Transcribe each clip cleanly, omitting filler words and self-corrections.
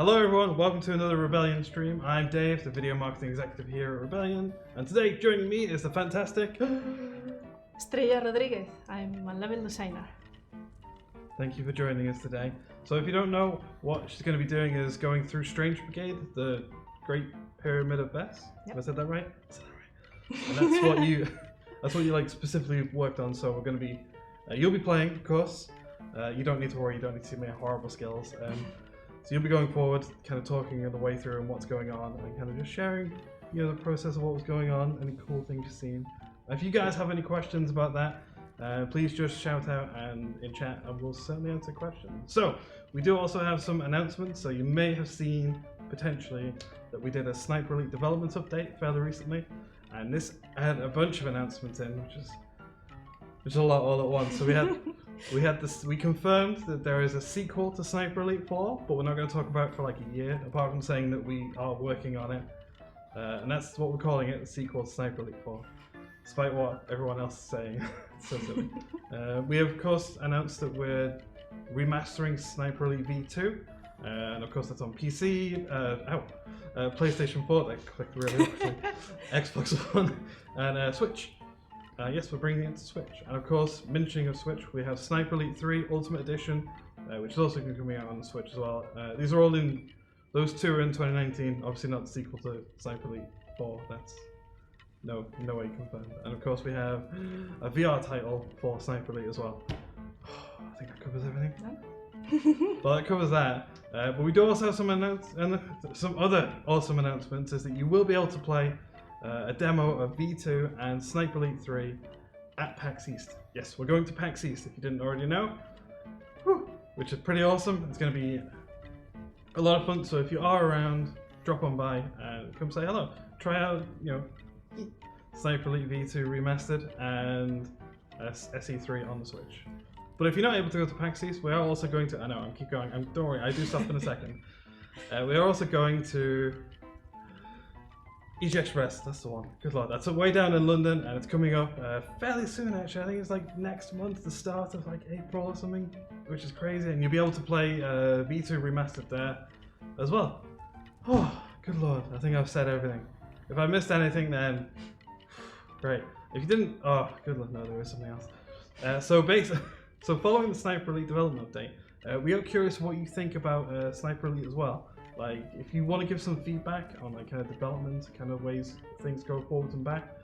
Hello everyone, welcome to another Rebellion stream. I'm Dave, the video marketing executive here at Rebellion, and today joining me is the fantastic Estrella Rodriguez. I'm a level designer. Thank you for joining us today. So if you don't know, what she's going to be doing is going through Strange Brigade, the Great Pyramid of Bes. Yep. Have I said that right? I said that right. And that's what you like specifically worked on. So we're going to be, you'll be playing, of course. You don't need to worry. You don't need to see my horrible skills. So you'll be going forward, kind of talking the way through and what's going on, and kind of just sharing, the process of what was going on, any cool things you've seen. If you guys have any questions about that, please just shout out and in chat, and we'll certainly answer questions. So we do also have some announcements. So you may have seen potentially that we did a Sniper Elite development update fairly recently, and this had a bunch of announcements in, which is a lot all at once. So we confirmed that there is a sequel to Sniper Elite 4, but we're not going to talk about it for like a year, apart from saying that we are working on it. And that's what we're calling it, the sequel to Sniper Elite 4, despite what everyone else is saying. It's so silly. We have, of course, announced that we're remastering Sniper Elite V2, and of course that's on PC, PlayStation 4, that clicked really quickly, Xbox One, and Switch. Yes, we're bringing it to Switch. And of course, mentioning of Switch, we have Sniper Elite 3 Ultimate Edition, which is also going to be coming out on the Switch as well. These are all those two are in 2019, obviously not the sequel to Sniper Elite 4, that's no way confirmed. And of course we have a VR title for Sniper Elite as well. I think that covers everything. No? Well, that covers that. But we do also have some other awesome announcements, is that you will be able to play a demo of V2 and Sniper Elite 3 at PAX East. Yes, we're going to PAX East if you didn't already know, which is pretty awesome. It's going to be a lot of fun, so if you are around, drop on by and come say hello. Try out, Sniper Elite V2 Remastered and SE3 on the Switch. But if you're not able to go to PAX East, we are also going to, I keep going, don't worry, I do stop in a second. We are also going to EG Express, that's the one. Good lord, that's way down in London, and it's coming up fairly soon actually. I think it's like next month, the start of like April or something, which is crazy. And you'll be able to play V2 Remastered there as well. Oh, good lord, I think I've said everything. If I missed anything, then great. If you didn't, oh, good lord, no, there is something else. So following the Sniper Elite development update, we are curious what you think about Sniper Elite as well. Like, if you want to give some feedback on like kind of development, kind of ways things go forwards and back,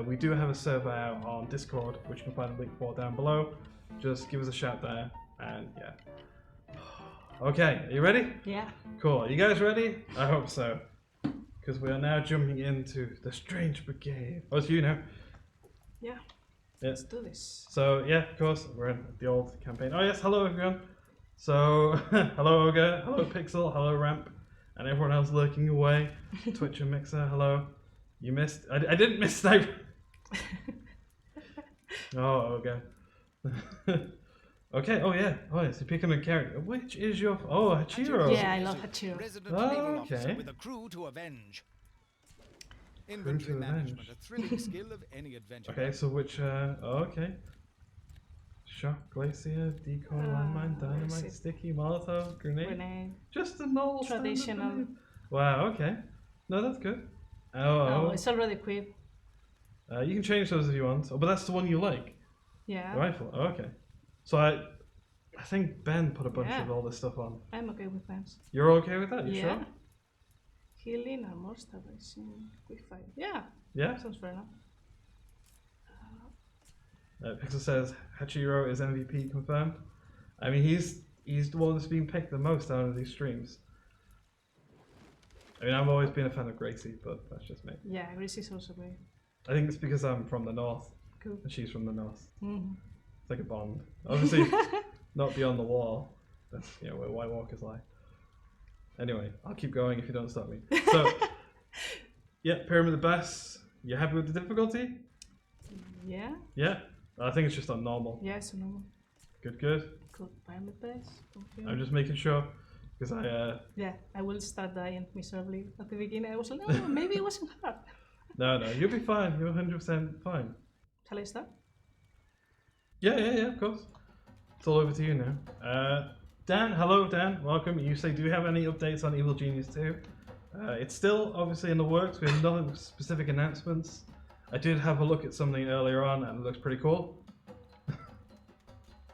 we do have a server out on Discord, which you can find a link for down below. Just give us a shout there, and yeah. Okay, are you ready? Yeah. Cool. Are you guys ready? I hope so, because we are now jumping into the Strange Brigade. Oh, it's you now. Yeah. Let's do this. So yeah, of course, we're in the old campaign. Oh yes, hello everyone. So hello Ogre, hello Pixel, hello Ramp, and everyone else lurking away. Twitch and Mixer, hello. You missed. I didn't miss Sniper. Oh, okay. Okay. Oh yeah. Oh yes. You're picking a character. Which is your? Oh, Hachiro. Yeah, I love Hachiro. Oh, okay. With a crew to avenge. Crew Inventory to management, avenge. a thrilling skill of any adventure. Okay. So which? Oh, okay. Shock, glacier, decoy, landmine, dynamite, sticky, molotov, grenade. Just a normal traditional. Wow. Okay. No, that's good. Oh, it's already equipped. You can change those if you want. Oh, but that's the one you like. Yeah. The rifle. Oh, okay. So I think Ben put a bunch of all this stuff on. I'm okay with that. You're okay with that? You sure? Healing, armor, stabilizing, quick fire. Yeah. Yeah. Sounds fair enough. Pixel says Hachiro is MVP confirmed. I mean, he's the one that's been picked the most out of these streams. I mean, I've always been a fan of Gracie, but that's just me. Yeah, Gracie's also great. I think it's because I'm from the north, Cool. and she's from the north. Mm-hmm. It's like a bond. Obviously, not beyond the wall. That's where White Walkers lie. Anyway, I'll keep going if you don't stop me. So, yeah, Pyramid of Bes. You happy with the difficulty? Yeah. Yeah. I think it's just on normal. Yeah, it's a normal. Good, good. Cool. Pyramid Bes. Okay. I'm just making sure, because Yeah, I will start dying miserably at the beginning. I was like, no, maybe it wasn't hard. No, you'll be fine. You're 100% fine. Shall I start? Yeah, of course. It's all over to you now. Dan, hello Dan, welcome. You say, do you have any updates on Evil Genius 2? It's still obviously in the works. We have no specific announcements. I did have a look at something earlier on and it looks pretty cool.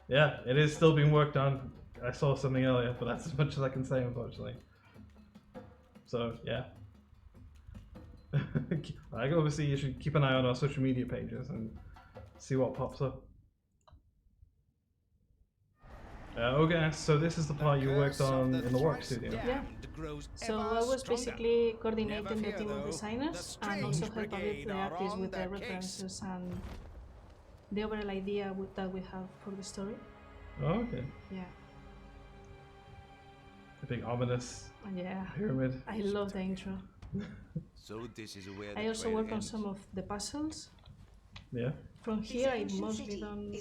Yeah, it is still being worked on. I saw something earlier, but that's as much as I can say, unfortunately. So, yeah. Like, obviously, you should keep an eye on our social media pages and see what pops up. Olga asks, so this is the part you worked on in the work studio? Yeah. So I was basically coordinating the team of designers and also help a bit the artists with the references and the overall idea that we have for the story. Oh, okay. Yeah. The big ominous Yeah. pyramid. I love the intro. So this is where I also work on some of the puzzles. Yeah. From here, I mostly done.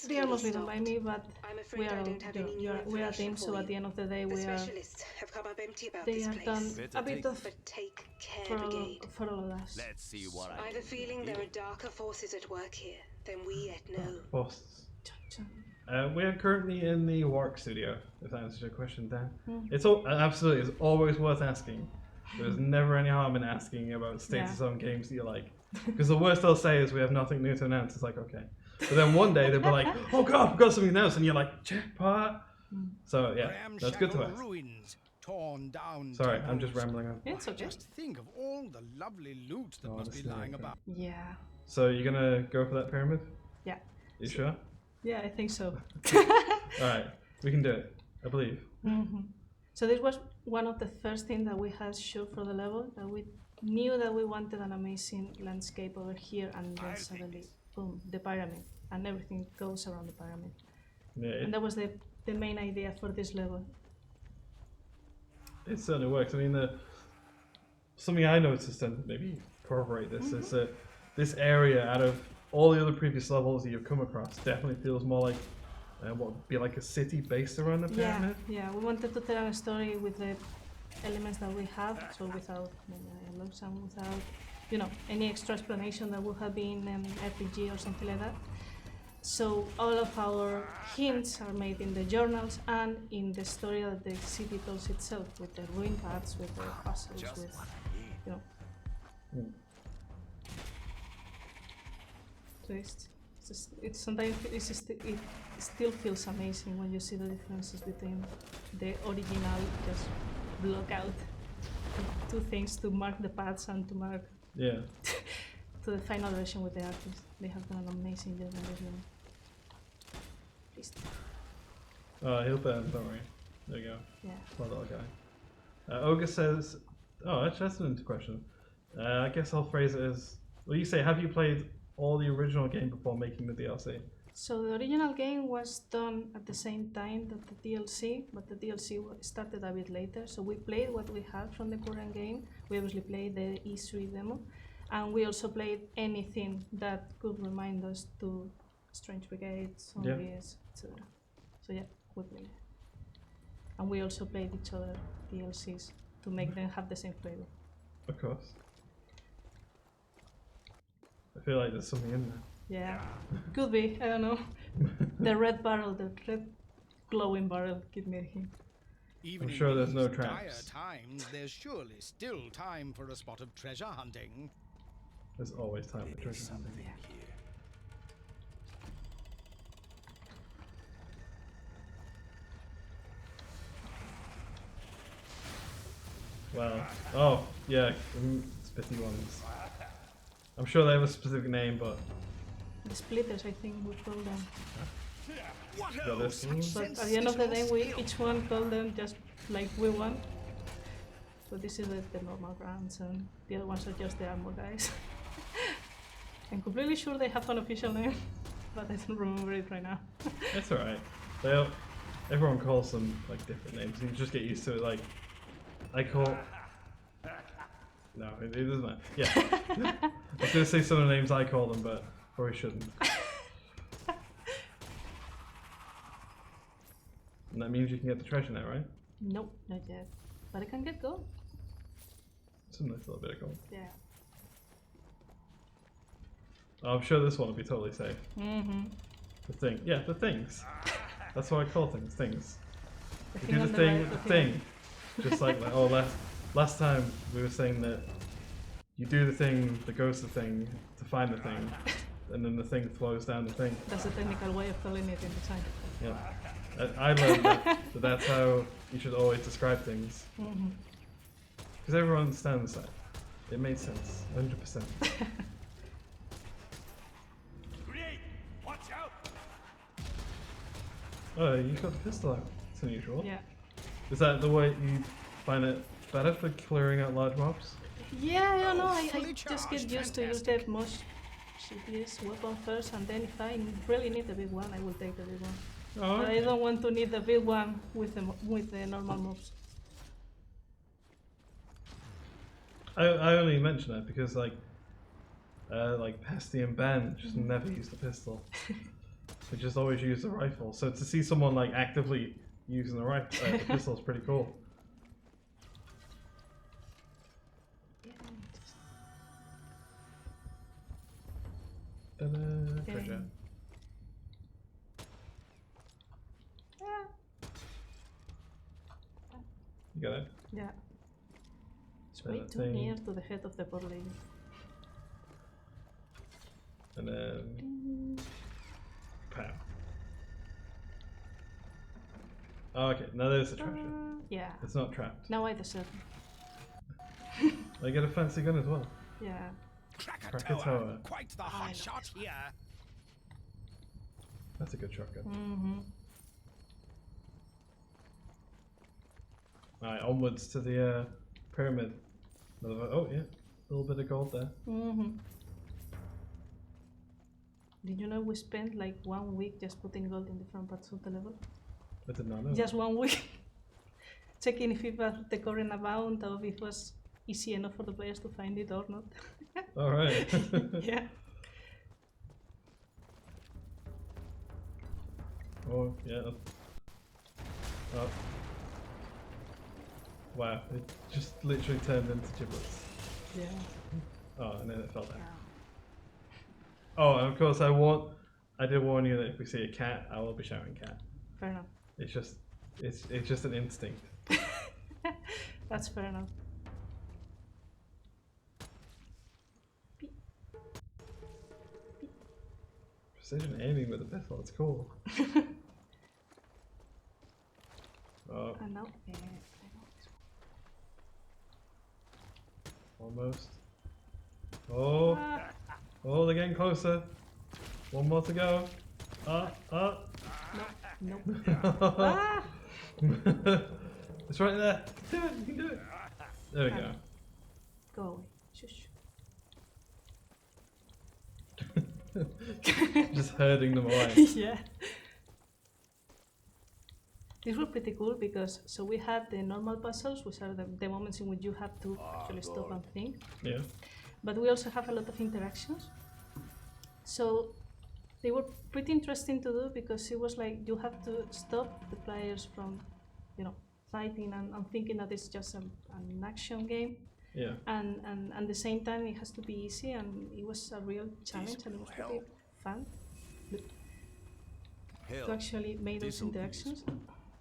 They are mostly done by me, but we are a team, so at the end of the day, they have done a bit of for all of us. Let's see what I have a feeling there are darker forces at work here than we yet know. Bosses. We are currently in the work studio, if that answers your question, Dan. It's absolutely, it's always worth asking. There's never any harm in asking about status on games that you like. Because the worst they'll say is we have nothing new to announce. It's like, okay. But then one day they'll be like, oh god, we've got something else. And you're like, jackpot. So yeah, that's good to ask. Ruins, torn down Sorry, I'm just rambling on. It's okay. Just think of all the lovely loot that must be lying about. Yeah. So you're gonna go for that pyramid? Yeah. You sure? Yeah, I think so. Alright, we can do it. I believe. So this was one of the first things that we had shot for the level, that we knew that we wanted an amazing landscape over here, and then suddenly, boom, the pyramid, and everything goes around the pyramid. Yeah, And that was the main idea for this level. it certainly works. I mean, something I noticed, and maybe corroborate this, is that this area, out of all the other previous levels that you've come across, definitely feels more like what would be like a city based around the pyramid. Yeah, we wanted to tell a story with the elements that we have, so without dialogues and without, any extra explanation that would have been an RPG or something like that. So all of our hints are made in the journals and in the story that the city tells itself, with the ruin paths, with the puzzles, So it's sometimes it still feels amazing when you see the differences between the original just block out two things to mark the paths and to mark to the final version with the artists. They have done an amazing job on this one. Please. He'll burn, don't worry. There you go. Yeah. Poor little guy. Olga says, actually that's an question. I guess I'll phrase it as, well, you say, have you played all the original game before making the DLC? So the original game was done at the same time that the DLC, but the DLC started a bit later. So we played what we had from the current game. We obviously played the E3 demo, and we also played anything that could remind us to Strange Brigade, zombies, etc. So yeah, we played it. And we also played each other DLCs to make them have the same flavor. Of course. I feel like there's something in there. Yeah, could be, I don't know. The red barrel, the red glowing barrel, give me a hint. Even I'm sure there's no in these dire traps. times, there's surely still time for a spot of treasure hunting. There's always time for treasure hunting. Well, oh, yeah, spitty ones. I'm sure they have a specific name, but... The splitters, I think we call them. Got this one. But at the end of the day, we each one call them just like we want. So this is the normal rounds, and the other ones are just the armor guys. I'm completely sure they have an official name, but I don't remember it right now. It's alright. Everyone calls them like different names, and you just get used to it. Like, I call... No, it doesn't matter. Yeah. I was going to say some of the names I call them, but probably shouldn't. And that means you can get the treasure now, right? Nope, not yet. But I can get gold. It's a nice little bit of gold. Yeah. Oh, I'm sure this one will be totally safe. Mm-hmm. The thing. Yeah, the things. That's what I call things. Things. The You thing do on the the thing, right, the the thing. Just like last time we were saying that you do the thing that goes to the thing to find the thing, and then the thing flows down the thing. That's the technical way of calling it in design. Yeah. I learned that that's how you should always describe things. Because everyone understands that. It made sense. 100%. Watch out! Oh, you got the pistol out. It's unusual. Yeah. Is that the way you find it better for clearing out large mobs? Yeah, I don't know. I fully just get charged, used to use the most shittiest weapon first, and then if I really need the big one, I will take the big one. Oh, But I don't want to need the big one with the normal mobs. I only mention that because like Pesty and Ben just never use the pistol. They just always use the rifle. So to see someone like actively using the rifle, the pistol is pretty cool. Ta-da, treasure. You got it. Yeah. It's So way that too thing- near to the head of the poor lady. And then pow. Oh, okay, now there's the treasure. Yeah. It's not trapped. Now I deserve it. I get a fancy gun as well. Yeah. Krakatoa. Quite the hot shot here. That's a good shotgun. Mm-hmm. Alright, onwards to the pyramid. Oh yeah, a little bit of gold there. Mm-hmm. Did you know we spent like 1 week just putting gold in different parts of the level? I did not know. Just 1 week. Checking if it was the current amount or if it was easy enough for the players to find it or not. Alright. Yeah. Oh, yeah. Oh. Wow, it just literally turned into giblets. Yeah. Oh, and then it fell down. Oh, and of course I did warn you that if we see a cat, I will be shouting cat. Fair enough. It's just an instinct. That's fair enough. Precision aiming with a pistol, it's cool. Oh, And now, almost. Oh, oh, they're getting closer. One more to go. nope. Ah! It's right there. Do it, you can do it. There we go. Go away. Shush. Just herding them away. Yeah. These were pretty cool because so we had the normal puzzles, which are the moments in which you have to actually stop and think. Yeah. But we also have a lot of interactions. So they were pretty interesting to do because it was like you have to stop the players from, fighting and thinking that it's just an action game. Yeah. And at the same time it has to be easy, and it was a real challenge and it was pretty fun to actually make those interactions.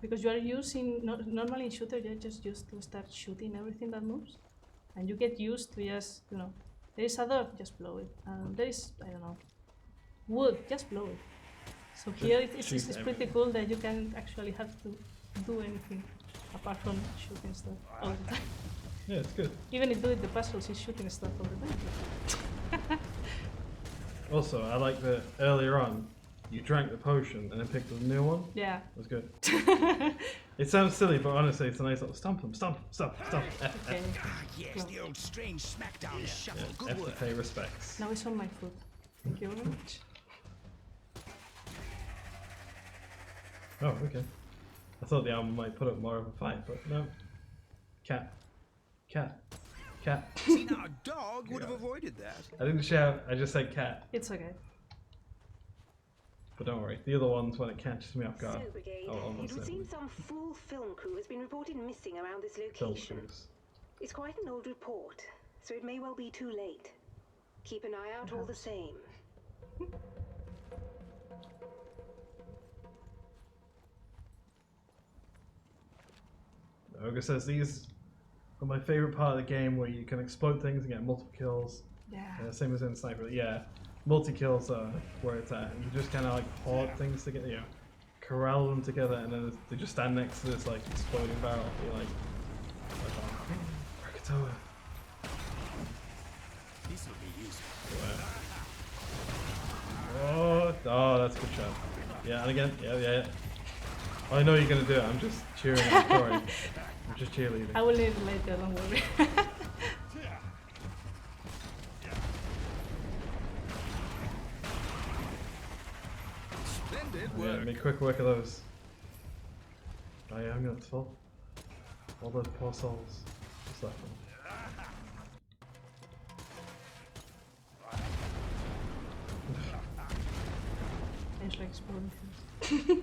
Because you are using, normally in shooter you're just used to start shooting everything that moves. And you get used to just, there is a door, just blow it. There is, I don't know, wood, just blow it. So here it's pretty cool that you can actually have to do anything apart from shooting stuff all the time. Yeah, it's good. Even if doing the puzzles is shooting stuff all the time. Also, I like that earlier on, you drank the potion and then picked up a new one. Yeah. It was good. It sounds silly, but honestly, it's a nice little stomp them, stomp. Okay. Yes, the old strange smackdown shuffle. Yeah, Good have to work. pay respects. Now it's on my foot. Thank you very much. Oh, okay. I thought the album might put up more of a fight, but no. Cat. See, now a dog would have avoided that. I didn't shout, I just said cat. It's okay. But don't worry, the other ones, when it catches me off guard, So, Brigade, I'll it almost would say seem some fool film crew has been reported missing around this film location. crews. It's quite an old report, so it may well be too late. Keep an eye out all the same. Ogre says these are my favorite part of the game, where you can explode things and get multiple kills. Yeah. Same as in Sniper. Yeah, multi kills are where it's at. You just kind of like hoard things together, you know, corral them together, and then they just stand next to this like exploding barrel. You're like oh, Krakatoa. This will be useful. Oh, that's a good shot. Yeah, and again, yeah. I know you're gonna do it. I'm just cheering on Corey. I'm just cheerleading. I will need it later, don't worry. Splendid Yeah, work. make quick work of those. Oh yeah, I'm gonna full. All those poor souls. Just left them. It's like exploding things.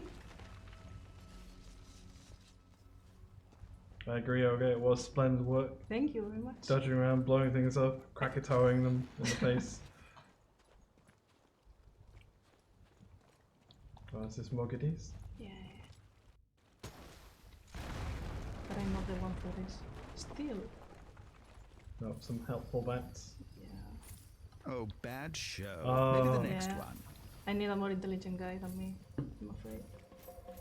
I agree, okay, it was splendid work. Thank you very much. Dodging around, blowing things up, Krakatoaing them in the face. Oh, is this more goodies? Yeah. But I'm not the one for this. Still. Oh, some helpful bats. Yeah. Oh, bad show. Oh. Maybe the next Yeah. one. I need a more intelligent guy than me, I'm afraid.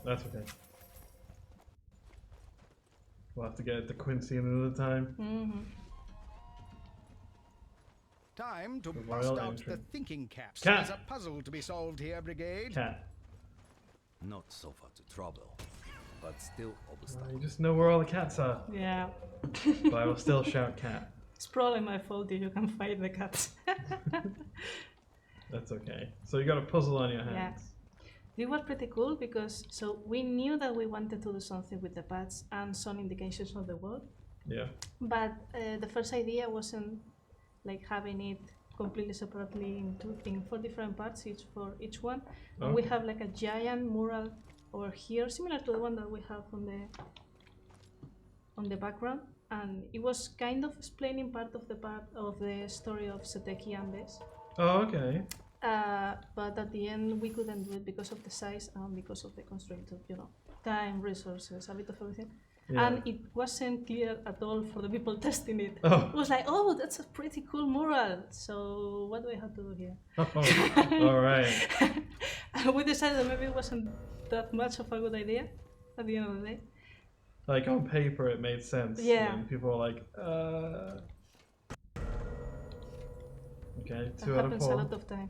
That's okay. We'll have to get it to Quincy another time. Mm-hmm. Time to The bust royal out entry. the thinking caps. Cat. There's a puzzle to be solved here, Brigade. Cat. Not so far to trouble, but still You obstacle. just know where all the cats are. Yeah. But I will still shout cat. It's probably my fault if you can find the cats. That's okay. So you got a puzzle on your Yeah. hands. It was pretty cool because so we knew that we wanted to do something with the pads and some indications of the world, Yeah. but the first idea wasn't like having it completely separately in 4 different parts, each for each one. And we Okay. have like a giant mural over here, similar to the one that we have on the background, and it was kind of explaining part of the story of Seteki and Bes. Oh, okay. But at the end we couldn't do it because of the size and because of the constraint of, you know, time, resources, a bit of everything. Yeah. And it wasn't clear at all for the people testing it. Oh. It was like, oh, that's a pretty cool mural. So what do we have to do here? Oh, all right. And we decided that maybe it wasn't that much of a good idea at the end of the day. Like on paper, it made sense. Yeah. And people were like, Okay, That 2 out of happens 4. a lot of time.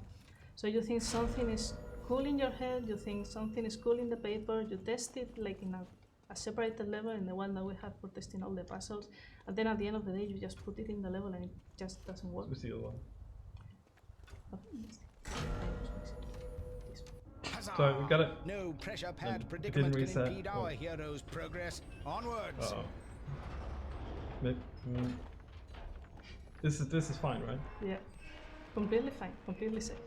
So you think something is cool in your head, you think something is cool in the paper, you test it like in a separated level, in the one that we have for testing all the puzzles, and then at the end of the day you just put it in the level and it just doesn't work. What's the other one? Huzzah! So we got it. No pressure It pad didn't predicament can reset. impede our hero's progress. Onwards. Uh-oh. This is fine, right? Yeah, completely fine, completely safe.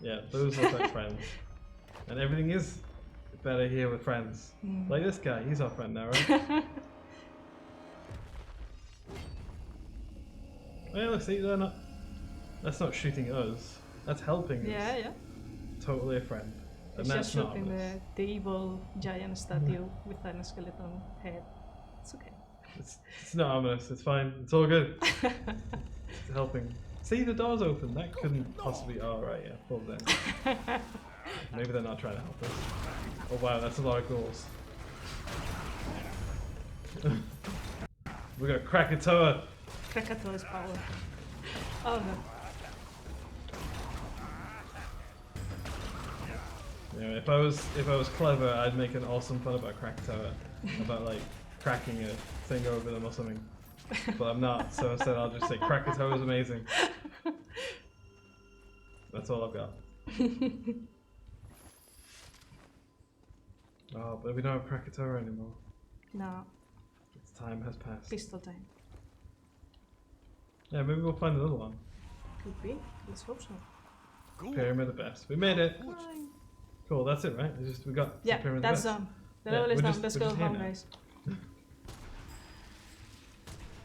Yeah, those look like friends. And everything is better here with friends. Like this guy, he's our friend now, right? Oh, yeah, look, see, they're not... That's not shooting us. That's helping us. Yeah, yeah. Totally a friend. And It's that's just not shooting us. the evil giant statue with an skeleton head. It's okay. It's not ominous, it's fine, it's all good. It's helping. See, the door's open, that couldn't possibly... Oh, right, yeah, full then. Maybe they're not trying to help us. Oh wow, that's a lot of ghouls. We got Krakatoa. Krakatoa's power. Oh no. You know, if I was clever, I'd make an awesome fun about Krakatoa, about like cracking a thing over them or something. But I'm not, so instead I'll just say Krakatoa is amazing. That's all I've got. Oh, but we don't have Krakatoa anymore. No, Its time has passed. pistol time. Yeah, maybe we'll find another one. Could be. Let's hope so. Pyramid of Bes. We made it. Fine. Cool, that's it, right? It's just we got Yeah, Pyramid that's of Bes. done. The Yeah, level is we're done. just- Let's we're go just here home, now. guys.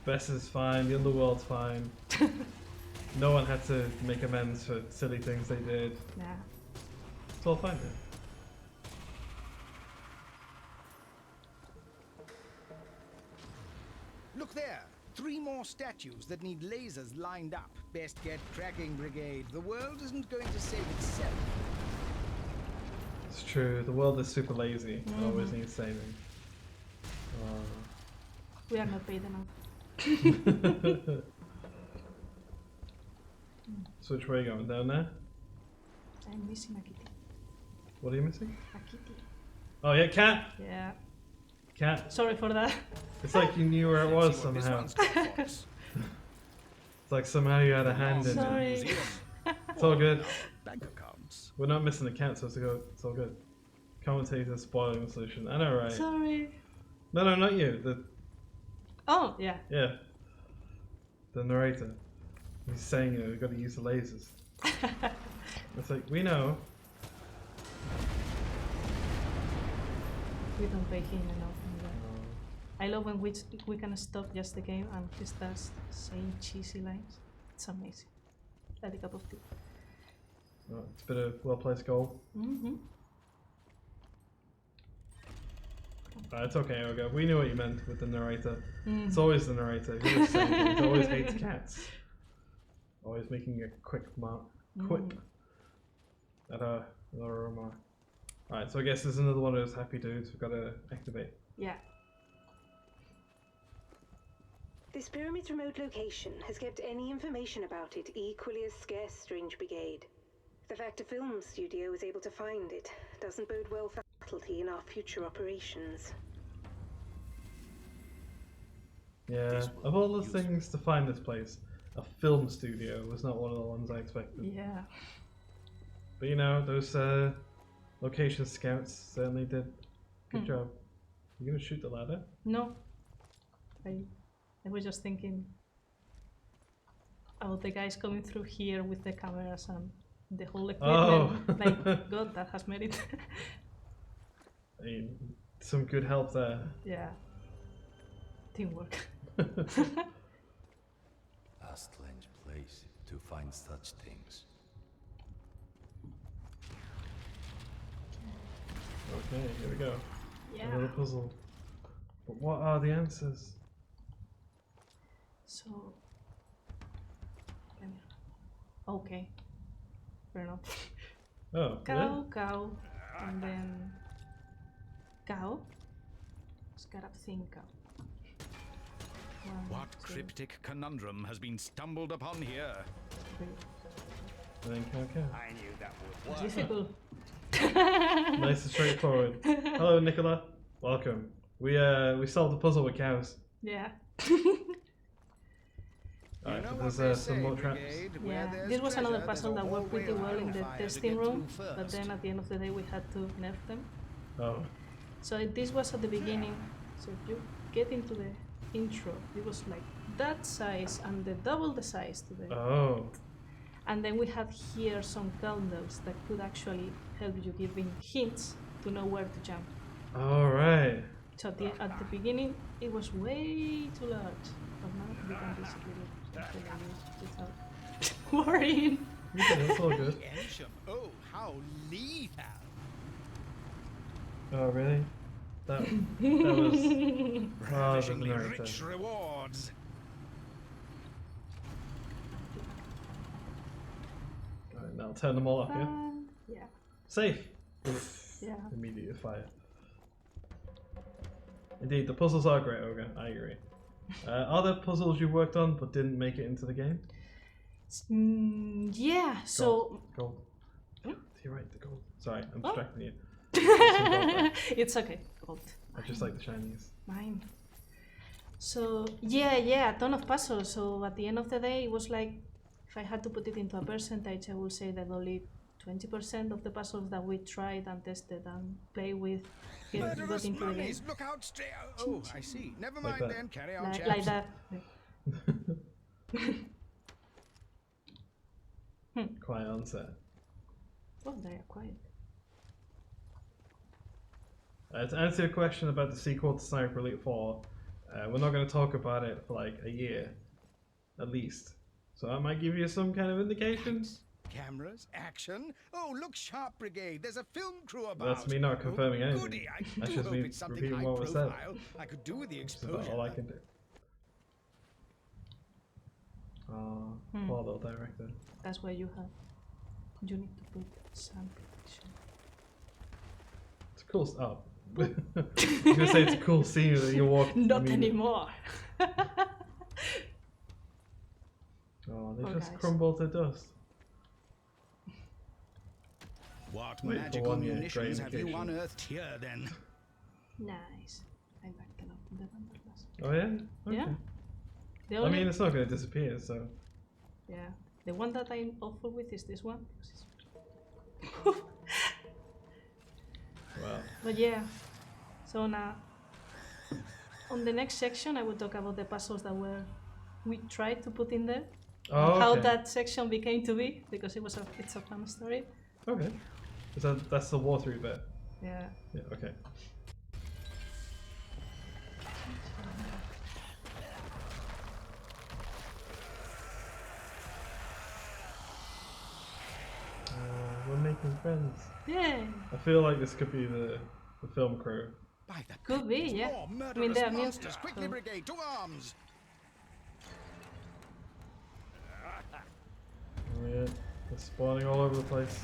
Bes is fine, the underworld's fine. No one had to make amends for silly things they did. Nah. It's all fine then. Look there. 3 more statues that need lasers lined up. Best get cracking, Brigade. The world isn't going to save itself. It's true. The world is super lazy. It always needs saving. We are not paid enough. So which way are you going? Down there? I'm missing a kitty. What are you missing? A kitty. Oh yeah, cat! Yeah. Cat. Sorry for that. It's like you knew where it was See what this somehow. one's got for us. It's like somehow you had a hand in it. Sorry. It's all good. Bank accounts. We're not missing a cat, so it's all good. Commentator spoiling the solution. I know, right? Sorry. No, not you. Oh, yeah. Yeah. The narrator. He's saying, we've got to use the lasers. It's like, we know. We don't pay him enough. I love when we can stop just the game and he starts saying cheesy lines. It's amazing. Like a cup of tea. Oh, it's a bit of well-placed goal. It's okay, Olga. We knew what you meant with the narrator. It's always the narrator. He always saying things. He always hates cats. Always making a quick quip at our remark. Alright, so I guess there's another one of those happy dudes we've got to activate. Yeah. This pyramid's remote location has kept any information about it equally as scarce, Strange Brigade. The fact a film studio was able to find it doesn't bode well for subtlety in our future operations. Yeah, of all the things to find this place, a film studio was not one of the ones I expected. Yeah. But you know, those location scouts certainly did a good job. You gonna shoot the ladder? No. I was just thinking about the guys coming through here with the cameras and the whole equipment. Oh. Like, God, that has made it. I mean, some good help there. Yeah. Teamwork. A strange place to find such things. Okay, here we go. Yeah. Another puzzle. But what are the answers? So. Okay. Fair enough. Oh, Cow, cow, and then cow. Scarab thing cow. One, What two, cryptic conundrum has been stumbled upon here? three. And then cow. I knew that would work. Difficult. Nice and straightforward. Hello, Nicola. Welcome. We solved the puzzle with cows. Yeah. Alright, You know but what there's they some more say, traps. Brigade, where Yeah. there's This was another treasure, puzzle there's that a worked pretty hallway well in the wildfire to testing get room, through but then first. at the end of the day we had to nerf them. Oh. So this was at the beginning. So if you get into the intro, it was like that size and double the size to the. Oh. And then we had here some candles that could actually help you giving hints to know where to jump. Alright. So at the beginning it was way too large, but now you can basically use without worrying. Yeah, that's all good. Ancient. Oh, how lethal! Oh, really? That was. Oh, the Ravishingly narrator. rich rewards. Alright, now I'll turn them all off, yeah? Yeah. Safe! Yeah. Immediate fire. Indeed, the puzzles are great, Olga. I agree. Are there puzzles you worked on but didn't make it into the game? Yeah. So. Gold. To your right, the gold. Sorry, I'm Oh. distracting you. It's okay. Gold. I just like the shinies. Mine. So yeah, a ton of puzzles. So at the end of the day, it was like, if I had to put it into a percentage, I would say that only 20% of the puzzles that we tried and tested and played with got Murderous into the game. mummies, look out straight. Oh, I see. Never mind that. then. Carry on, chaps. Like that. Quiet on set. Oh, they are quiet. To answer your question about the sequel to Sniper Elite 4, we're not going to talk about it for like a year, at least. So that might give you some kind of indication. Cameras, action. Oh, look sharp, Brigade. There's a film crew about. That's me not confirming anything. Goody. I That's do just hope me it's something repeating high what was said. profile. I could do with the That's about exposure. all I can do. Poor little director. That's why you need to put sun protection. It's a cool stuff. I was gonna say it's a cool scene that you walk. Not anymore. Oh, they Poor just guys. crumble to dust. What Wait for magical 1 year, munitions great have you indication. unearthed here, then? Nice. I backed it up in the number class. Oh yeah? Yeah. Okay. The I only, mean, it's not going to disappear, so. yeah. The one that I'm awful with is this one. Because it's Well. But yeah, so now on the next section I will talk about the puzzles that we tried to put in there, Oh, how okay. that section became to be, because it's a fun story. Okay. So that's the watery bit. Yeah. Yeah, okay. We're making friends. Yay! I feel like this could be the film crew. By the Could be, yeah. more I murderous mean, they are new. monsters! Quickly, So. brigade, to arms! Oh yeah, they're spawning all over the place.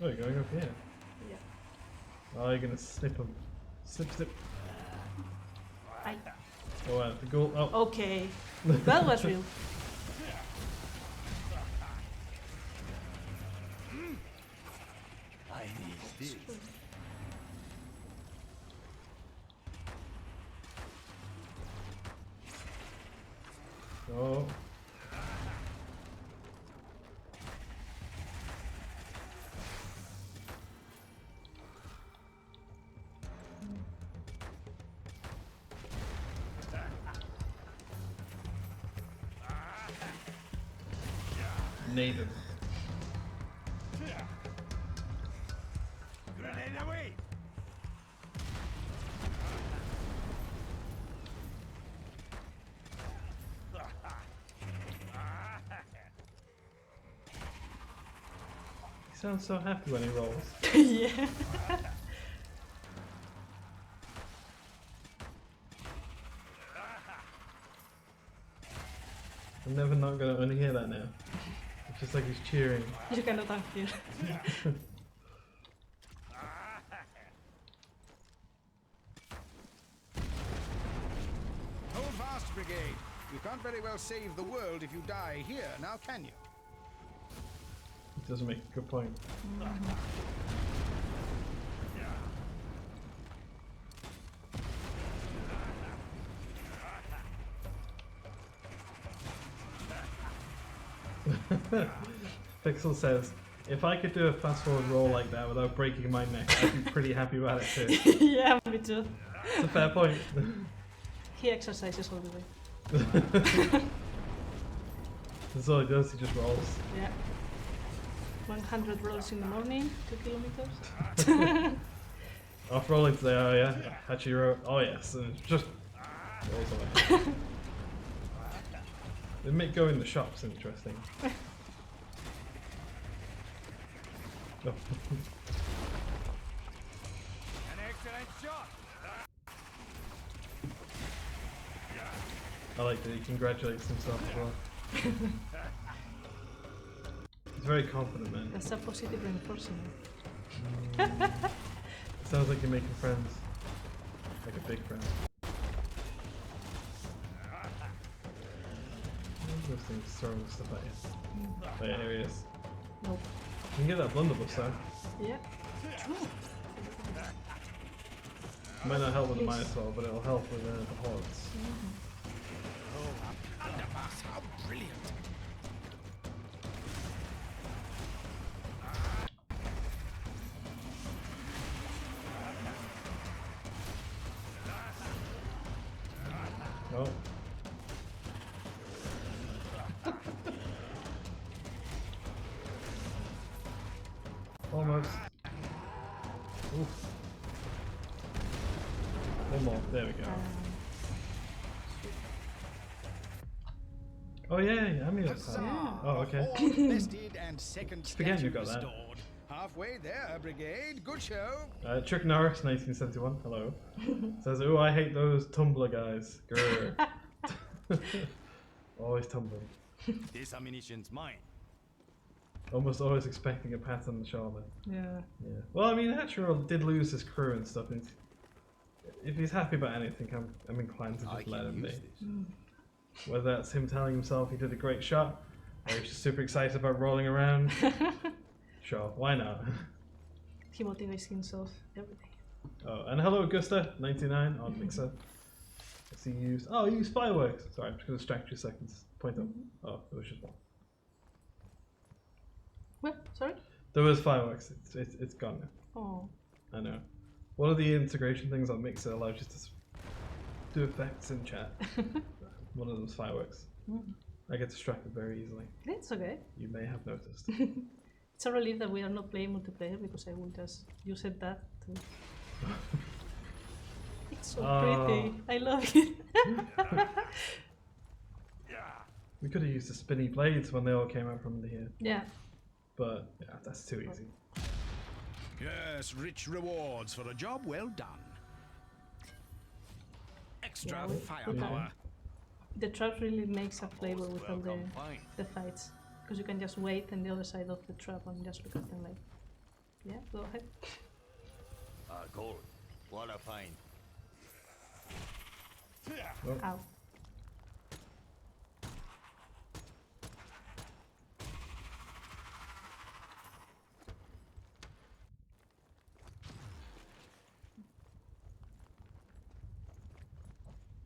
Oh, you're going up here. Yeah. Oh, you're gonna snip them. Snip, snip. I, Oh, the goal. Oh. okay. That was real. I need this. Oh. Native. Grenade away! He sounds so happy when he rolls. Yeah. I'm never not gonna only hear that now. It's just like he's cheering. You cannot unhear. Hold fast, brigade. You can't very well save the world if you die here, now can you? It doesn't make a good point. Pixel says, if I could do a fast forward roll like that without breaking my neck, I'd be pretty happy about it too. Yeah, me too. It's a fair point. He exercises all the way. That's all he does, he just rolls. Yeah. 100 rolls in the morning, 2 kilometers. After rolling today, oh yeah, Hachiro, oh yes, and it just rolls away. They make going in the shops interesting. Oh. An excellent shot! I like that he congratulates himself as well. He's very confident, man. That's a positive reinforcement. Sounds like you're making friends. Like a big friend. Those things throwing stuff at you. Oh yeah, here he is. Nope. You can get that blunderbuss though. Yeah. Might not help with the Please. minus 12, but it'll help with the hordes. Underpass, how brilliant! Oh. Almost. Oof. One more. There we go. Oh yeah, amulets. Huzzah! Oh, okay. All invested and second Forget you statue got that. restored. Halfway there, brigade. Good show. Chuck Norris, 1971. Hello. Says, "Oh, I hate those Tumblr guys." Grr. Always tumbling. This ammunition's mine. Almost always expecting a pat on the shoulder. Yeah. Yeah. Well, I mean, Natural did lose his crew and stuff. And if he's happy about anything, I'm inclined to I just let can him be. use this. Whether that's him telling himself he did a great shot, or he's just super excited about rolling around. Sure, why not? He motivates himself every day. Oh, and hello, Augusta, 99 on Mixer. I see you used. Oh, you used fireworks. Sorry, I'm just going to distract you a second. Point up. Oh, there was just one. What? Sorry? There was fireworks. It's gone now. Oh. I know. One of the integration things on Mixer allows you to do effects in chat. One of them's fireworks. I get distracted very easily. It's okay. You may have noticed. It's a relief that we are not playing multiplayer because I will just use it that to... It's so pretty. I love it. We could have used the spinny blades when they all came out from here, Yeah. but yeah, that's too easy. Yes, rich rewards for a job well done. Extra Yeah, we- firepower. The trap really makes a flavor with all Welcome find. the fights. Because you can just wait on the other side of the trap and just look at them like... Yeah, go ahead. Gold. What a find. Ow.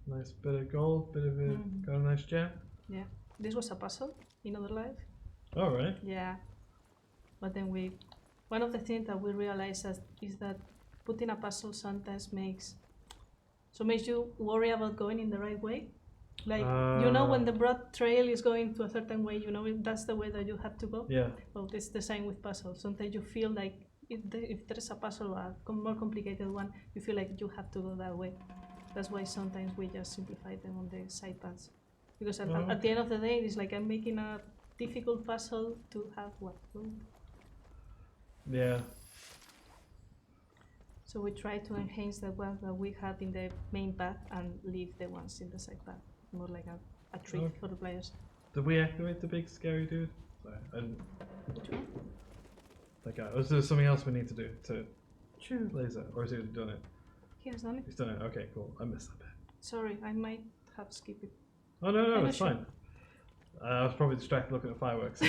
Nice bit of gold, bit of a got a nice gem. Yeah. This was a puzzle in other life. All right. Yeah. But then one of the things that we realized is that putting a puzzle sometimes makes you worry about going in the right way. Like, you know, when the broad trail is going to a certain way, you know, that's the way that you have to go. Yeah. Well, it's the same with puzzles. Sometimes you feel like if there is a puzzle, a more complicated one, you feel like you have to go that way. That's why sometimes we just simplify them on the side paths. Because at the end of the day, it's like I'm making a difficult puzzle to have what? Yeah. So we try to enhance the ones that we had in the main path and leave the ones in the side path. More like a treat for the players. Did we activate the big scary dude? Sorry, I didn't. Which one? That guy. Or is there something else we need to do to laser? Or has he done it? He has done it. He's done it. Okay, cool. I missed that bit. Sorry, I might have skipped it. Oh no, I'm it's not fine. I was probably distracted looking at fireworks.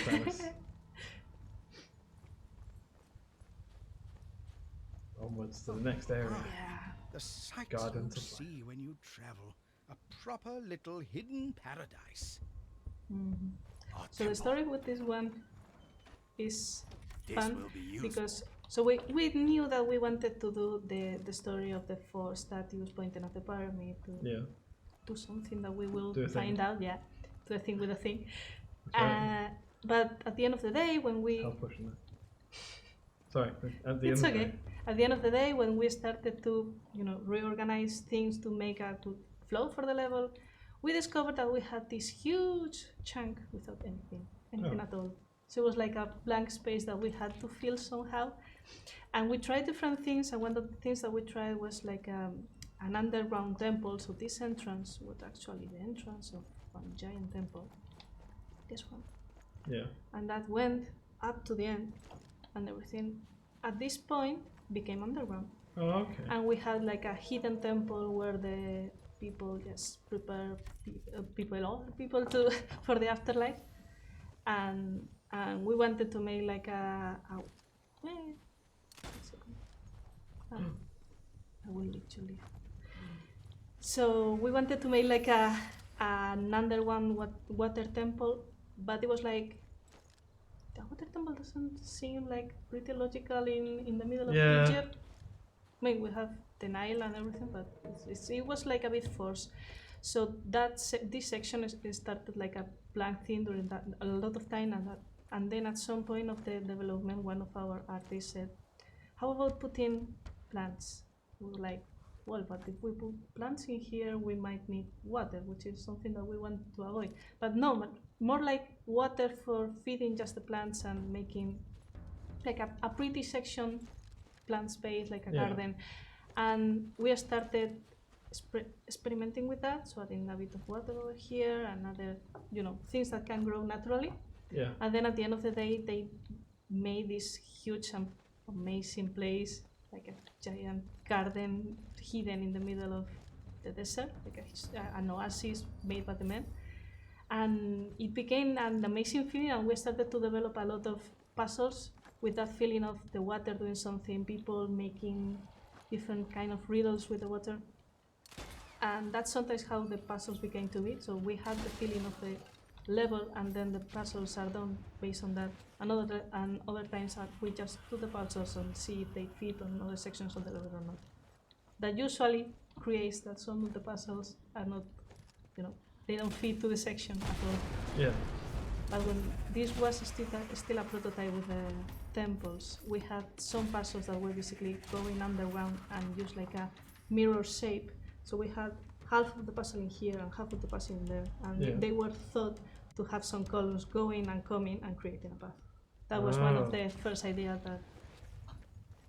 Onwards to the next area. Yeah. The sights Gardens you of life. see when you travel. A proper little hidden paradise. Our So the temple. story with this one is This fun will be useful. because we knew that we wanted to do the story of the four statues pointing at the pyramid to Yeah. do something that we will Do a thing. find out. Yeah, do a thing with a thing. That's right. But at the end of the day, when we Hell pushing it. Sorry. At the it's end. okay. At the end of the day, when we started to, reorganize things to make to flow for the level, we discovered that we had this huge chunk without anything at all. So it was like a blank space that we had to fill somehow. And we tried different things, and one of the things that we tried was like an underground temple. So this entrance was actually the entrance of one giant temple. This one. Yeah. And that went up to the end, and everything at this point became underground. Oh, okay. And we had like a hidden temple where the people just prepare people to for the afterlife, and we wanted to make like I will literally. So we wanted to make like an underground water temple, but it was like the water temple doesn't seem like pretty logical in the middle of Yeah. Egypt. I mean, we have the Nile and everything, but it was like a bit forced. So this section started like a blank thing during that a lot of time, and then at some point of the development, one of our artists said, "How about putting plants?" We were like, "Well, but if we put plants in here, we might need water, which is something that we want to avoid." But no, but more like water for feeding just the plants and making like a pretty section, plant space, like a Yeah. garden. And we started experimenting with that, so adding a bit of water over here and other, things that can grow naturally. Yeah. And then at the end of the day, they made this huge and amazing place, like a giant garden hidden in the middle of the desert, like an oasis made by the men. And it became an amazing feeling, and we started to develop a lot of puzzles with that feeling of the water doing something, people making different kind of riddles with the water. And that's sometimes how the puzzles became to be. So we had the feeling of the level, and then the puzzles are done based on that. And other times we just do the puzzles and see if they fit on other sections of the level or not. That usually creates that some of the puzzles are not, they don't fit to the section at all. Yeah. But when this was still a prototype with the temples, we had some puzzles that were basically going underground and used like a mirror shape. So we had half of the puzzle in here and half of the puzzle in there, and they were thought to have some columns going and coming and creating a path. That was one of the first ideas that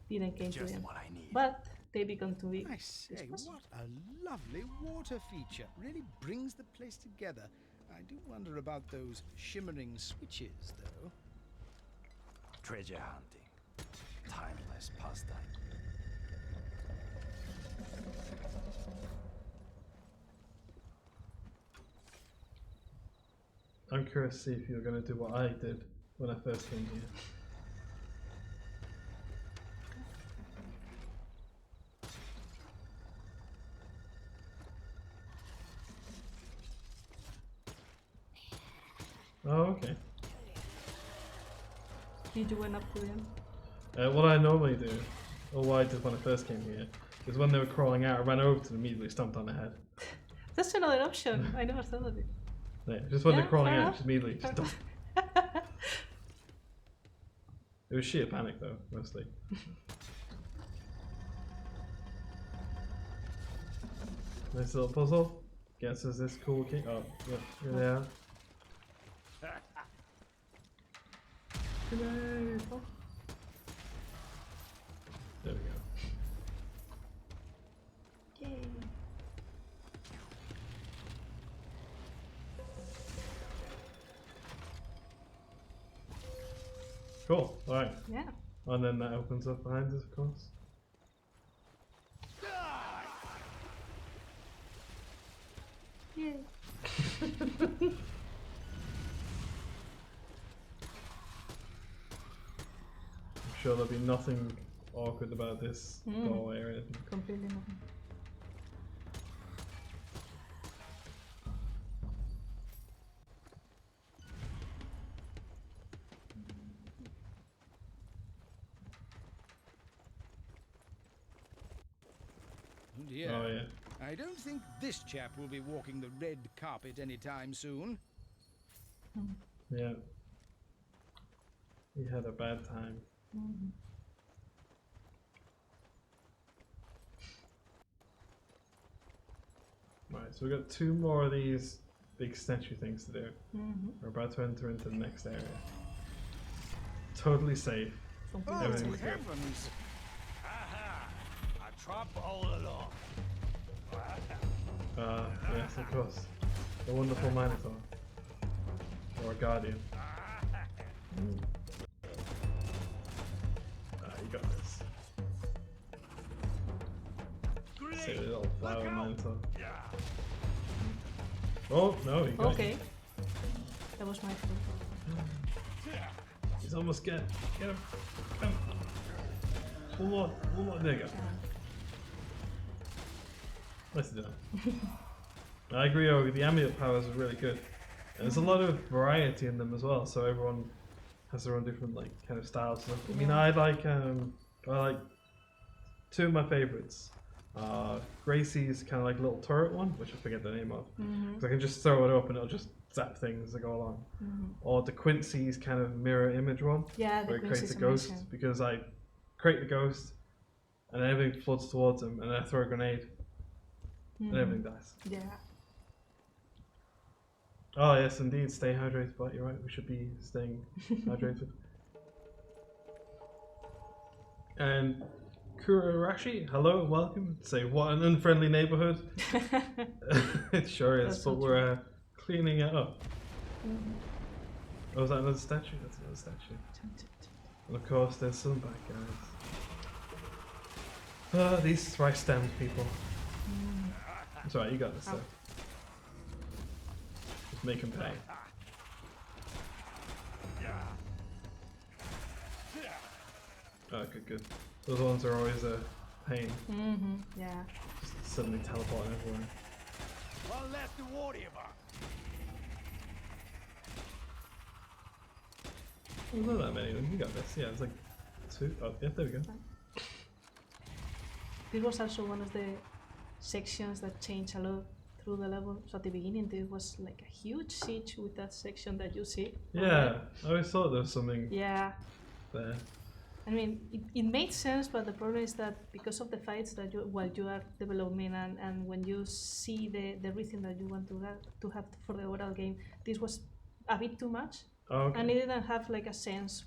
didn't came to them. What I need. But they began to be. I say, what a lovely water feature. Really brings the place together. I do wonder about those shimmering switches, though. Treasure hunting. Timeless pastime. I'm curious to see if you're going to do what I did when I first came here. Oh, okay. Did you went up to them? What I normally do, or what I did when I first came here, is when they were crawling out, I ran over to them, immediately stomped on their head. That's another option. I never thought of it. Yeah, just when they're crawling fair out, enough. just immediately just stomp. It was sheer panic though, mostly. Nice little puzzle. Gets us this cool key. Oh, yeah, here they are. Yay! There we go. Yay. Cool. All right. Yeah. And then that opens up behind us, of course. Yay. I'm sure there'll be nothing awkward about this doorway or anything. Completely nothing. Oh dear. Oh yeah. I don't think this chap will be walking the red carpet anytime soon. Yeah. He had a bad time. Right, so we've got 2 more of these big statue things to do. We're about to enter into the next area. Totally safe. Something Oh, Everything's good. heavens! Aha! A trap all along. Yes, of course. The wonderful Minotaur. Or a Guardian. You got this. Silly little flower Minotaur. Oh, no, he got Okay. you. That was my fault. He's almost get him. Come. One more. There you go. Nicely done. I agree, the amulet powers are really good. And there's a lot of variety in them as well, so everyone has their own different kind of styles. So, I mean, I like 2 of my favorites. Gracie's kind of like little turret one, which I forget the name of. So I can just throw it up and it'll just zap things as I go along. Or the Quincy's kind of mirror image one, Yeah, the where it creates a Quincy's ghost, amazing. because I create the ghost and then everything floods towards him, and then I throw a grenade and everything dies. Yeah. Oh yes, indeed, stay hydrated, but you're right, we should be staying hydrated. And Kurarashi, hello, welcome. Say, what an unfriendly neighborhood. It sure is, That's but so we're cleaning it up. Mhm. Oh, is that another statue? That's another statue. And of course, there's some bad guys. Ah, these Thrice Damned people. It's alright, you got this, though. Just make them pay. Oh, good, good. Those ones are always a pain. Yeah. Just suddenly teleporting everywhere. One left to worry about. There's not that many of them. You got this. Yeah, it's like 2. Oh, yeah, there we go. This was also one of the sections that changed a lot through the level. So at the beginning there was like a huge siege with that section that you see. Yeah, I always thought there was something Yeah. there. I mean, it made sense, but the problem is that because of the fights that you are developing and when you see the rhythm that you want to have for the overall game, this was a bit too much. Oh, okay. And it didn't have like a sense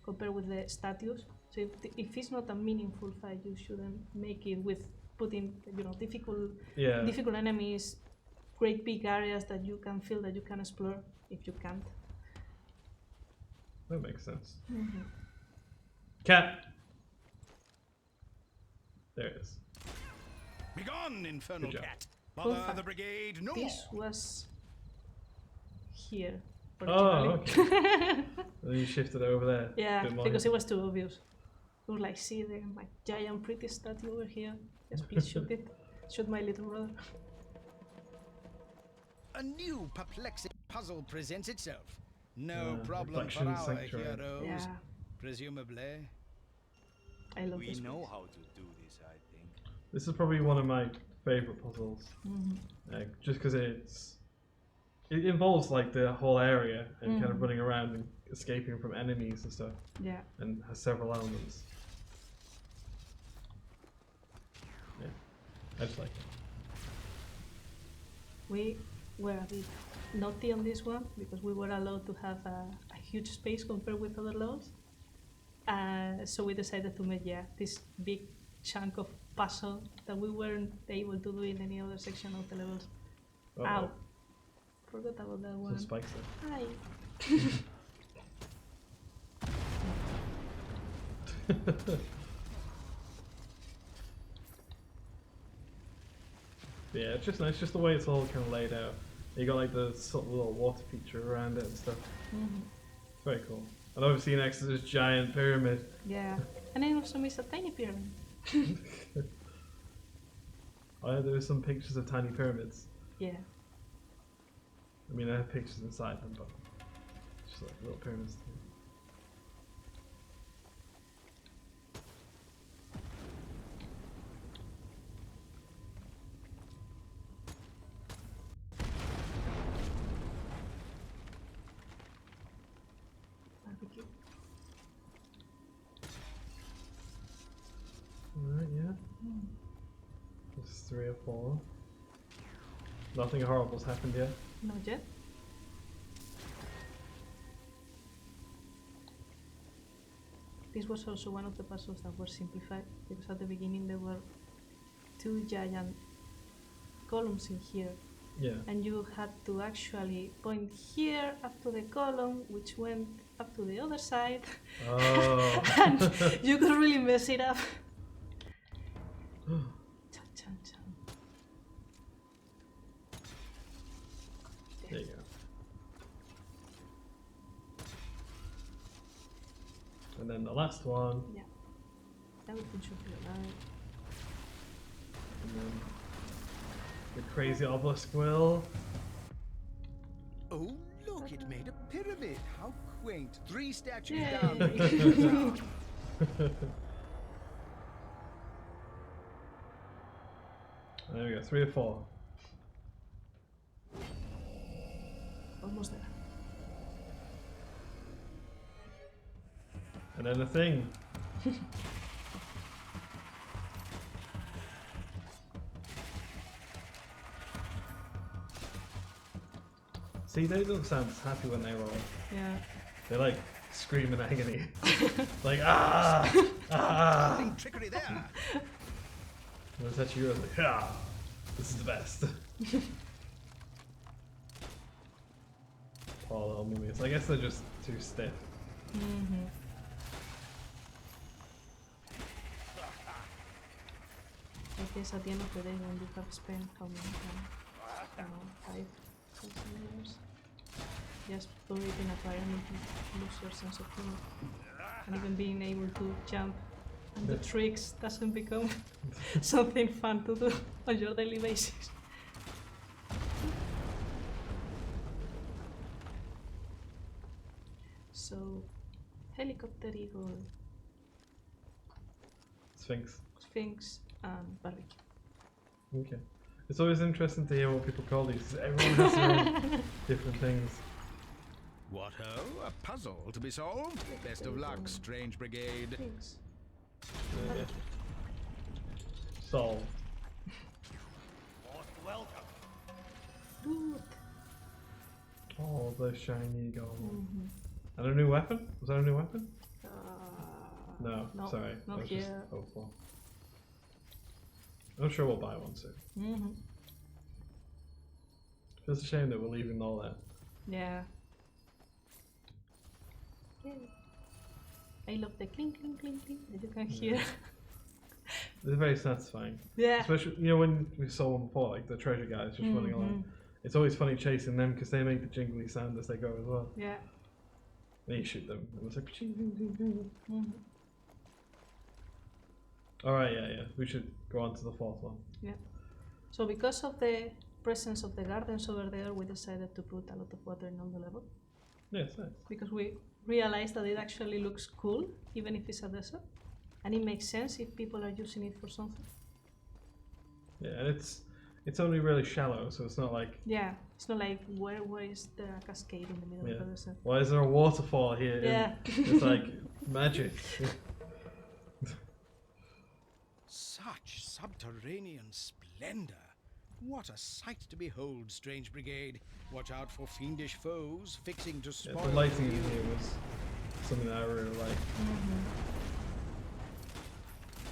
compared with the statues. So if it's not a meaningful fight, you shouldn't make it with putting difficult enemies, great big areas that you can feel that you can explore if you can't. That makes sense. Mm-hmm. Cat! There it is. Begone, infernal Good job. cat. Fun Bother fact, the brigade no this more. was here Oh, originally. okay. And then you shifted it over there. Yeah, Bit more because it hidden. was too obvious. It was like, see my giant pretty statue over here. Just please shoot it. Shoot my little brother. A new perplexing puzzle presents itself. No problem for Reflection our Sanctuary. heroes. Yeah, Presumably. I love We this know place. how to do this, I think. This is probably one of my favourite puzzles. Mm-hmm. Just because it involves like the whole area and kind of Mhm. running around and escaping from enemies and stuff, Yeah. and has several elements. Yeah, I just like it. We were a bit naughty on this one because we were allowed to have a huge space compared with other levels. So we decided to make this big chunk of puzzle that we weren't able to do in any other section of the levels. Oh, Ow! Forgot about that some one. spikes there. Hi. Yeah, it's just nice, just the way it's all kind of laid out. You got like the sort of little water feature around it and stuff. Mm-hmm. It's very cool. And obviously next to this giant pyramid. Yeah, and I also missed a tiny pyramid. Oh, yeah, there were some pictures of tiny pyramids. Yeah. I mean, I have pictures inside them, but just like little pyramids. Barbecue. Alright, yeah. There's 3 or 4. Nothing horrible's happened yet. Not yet. This was also one of the puzzles that were simplified because at the beginning there were 2 giant columns in here, Yeah. and you had to actually point here up to the column which went up to the other side. Oh. And you could really mess it up. Chan, chan, chan. There you go. And then the last one. Yeah. Everything should be alive. And then the crazy obelisk will. Oh, look, it made a pyramid. How quaint. 3 statues Yay. down. There we go, 3 or 4. Almost there. And then the thing. See, they don't sound happy when they roll. Yeah. They like scream in agony. Like, ah! Ah! Nothing trickery there. And it's actually yours, like, ah! This is the best. Poor little mummies. I guess they're just too stiff. Mm-hmm. I guess at the end of the day, when you have spent how many time? I don't know, 5,000 years just buried in a pyramid, you lose your sense of humor. And even being able to jump and do tricks doesn't become something fun to do on your daily basis. So, helicopter eagle, Sphinx. and barbecue. Okay. It's always interesting to hear what people call these, 'cause everyone has their own different things. What ho? A puzzle to be solved? Best of luck, Strange Brigade. Sphinx. Yeah. Solved. Most welcome. Loot. Oh, the shiny gold. Mm-hmm. And a new weapon? Was that a new weapon? No, no, sorry. not I was just here. hopeful. I'm sure we'll buy one soon. Mm-hmm. It's a shame that we're leaving all that. Yeah. Yay. I love the clink, clink, clink, clink that you can hear. It's very satisfying. Yeah. Especially, you know, when we saw one before, like the treasure guys just running along. It's always funny chasing them because they make the jingly sound as they go as well. Yeah. Then you shoot them. It was like, ching, ching, ching, ching. Mm-hmm. Alright, yeah. We should go on to the fourth one. Yeah. So because of the presence of the gardens over there, we decided to put a lot of water in all the level. Yes, nice. Because we realized that it actually looks cool, even if it's a desert. And it makes sense if people are using it for something. Yeah, and it's only really shallow, so it's not like, Yeah, it's not like where is there a cascade in the middle yeah. of the desert? Why is there a waterfall here? Yeah. It's like magic. Such subterranean splendor. What a sight to behold, Strange Brigade. Watch out for fiendish foes fixing to Yeah, spoil. the lighting in here was something that I really like.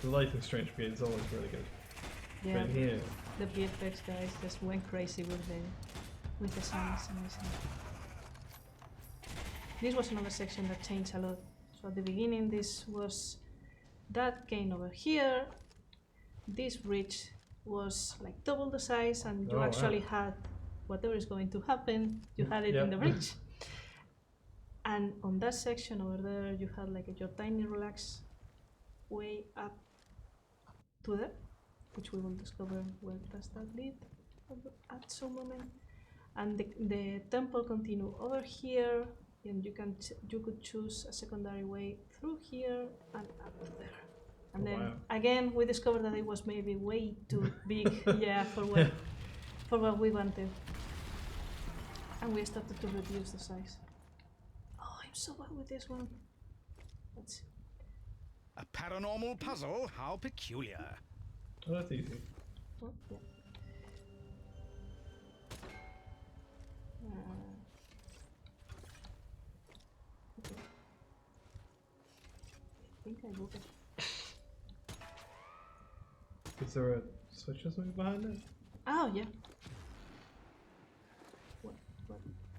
The lighting in Strange Brigade is always really good. Yeah, But in here, the VFX guys just went crazy with the sounds and everything. This was another section that changed a lot. So at the beginning, this was that came over here. This bridge was like double the size, and you Oh, wow. actually had whatever is going to happen. You had it in Yep. the bridge. And on that section over there, you had like your tiny relaxed way up to there, which we will discover where does that lead at some moment. And the temple continue over here, and you could choose a secondary way through here and up to there. And then wow. again, we discovered that it was maybe way too big, yeah, for what we wanted. And we started to reduce the size. Oh, I'm so bad with this one. Let's see. A paranormal puzzle? How peculiar. oh, that's easy. Oh, yeah. Okay. I think I broke it. Is there a switch or something behind it? Oh, yeah. What?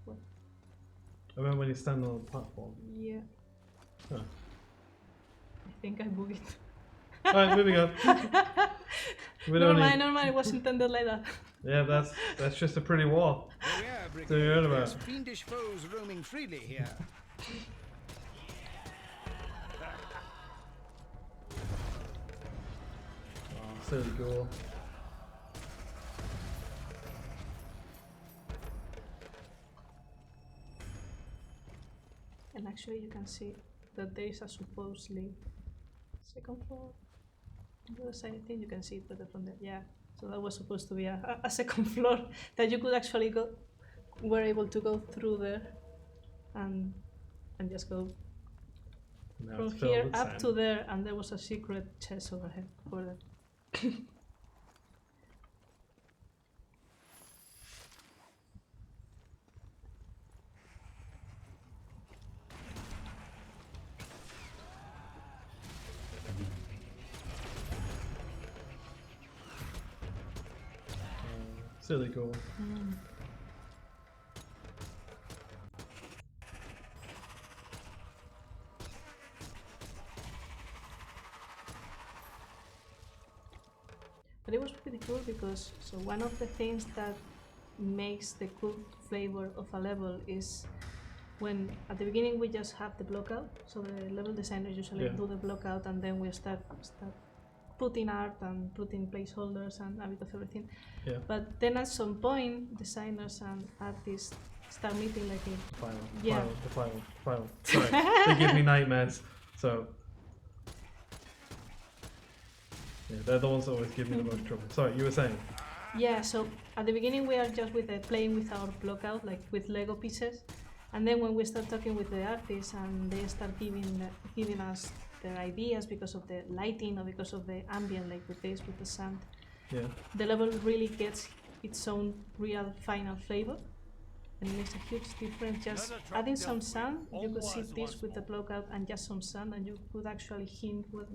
I remember when you stand on the platform. Yeah. Huh. I think I broke it. Alright, moving on. We Never don't mind, need. never mind. It was intended like that. Yeah, that's just a pretty wall. Beware, Brigade. So you heard about There's it. fiendish foes roaming freely here. Oh, silly cool. And actually, you can see that there is a supposedly second floor. On the other side, I think you can see it better from there. Yeah. So that was supposed to be a second floor that you could actually go. Were able to go through there, and just go Now from it's filled here with up sand. to there, and there was a secret chest overhead over there. It's really cool. But it was pretty cool because so one of the things that makes the cool flavor of a level is when at the beginning we just have the blockout. So the level designers usually Yeah. do the blockout and then we start putting art and putting placeholders and a bit of everything. Yeah. But then at some point, designers and artists start meeting like a The final. Sorry, they give me nightmares. So yeah, they're the ones that always give me the most trouble. Sorry, you were saying. yeah. So at the beginning we are just with playing with our blockout, like with Lego pieces, and then when we start talking with the artists and they start giving us their ideas because of the lighting or because of the ambient, like with this, with the sand, Yeah. the level really gets its own real final flavor. And it makes a huge difference. Just adding some sand, you could see this with the blockout and just some sand, and you could actually hint what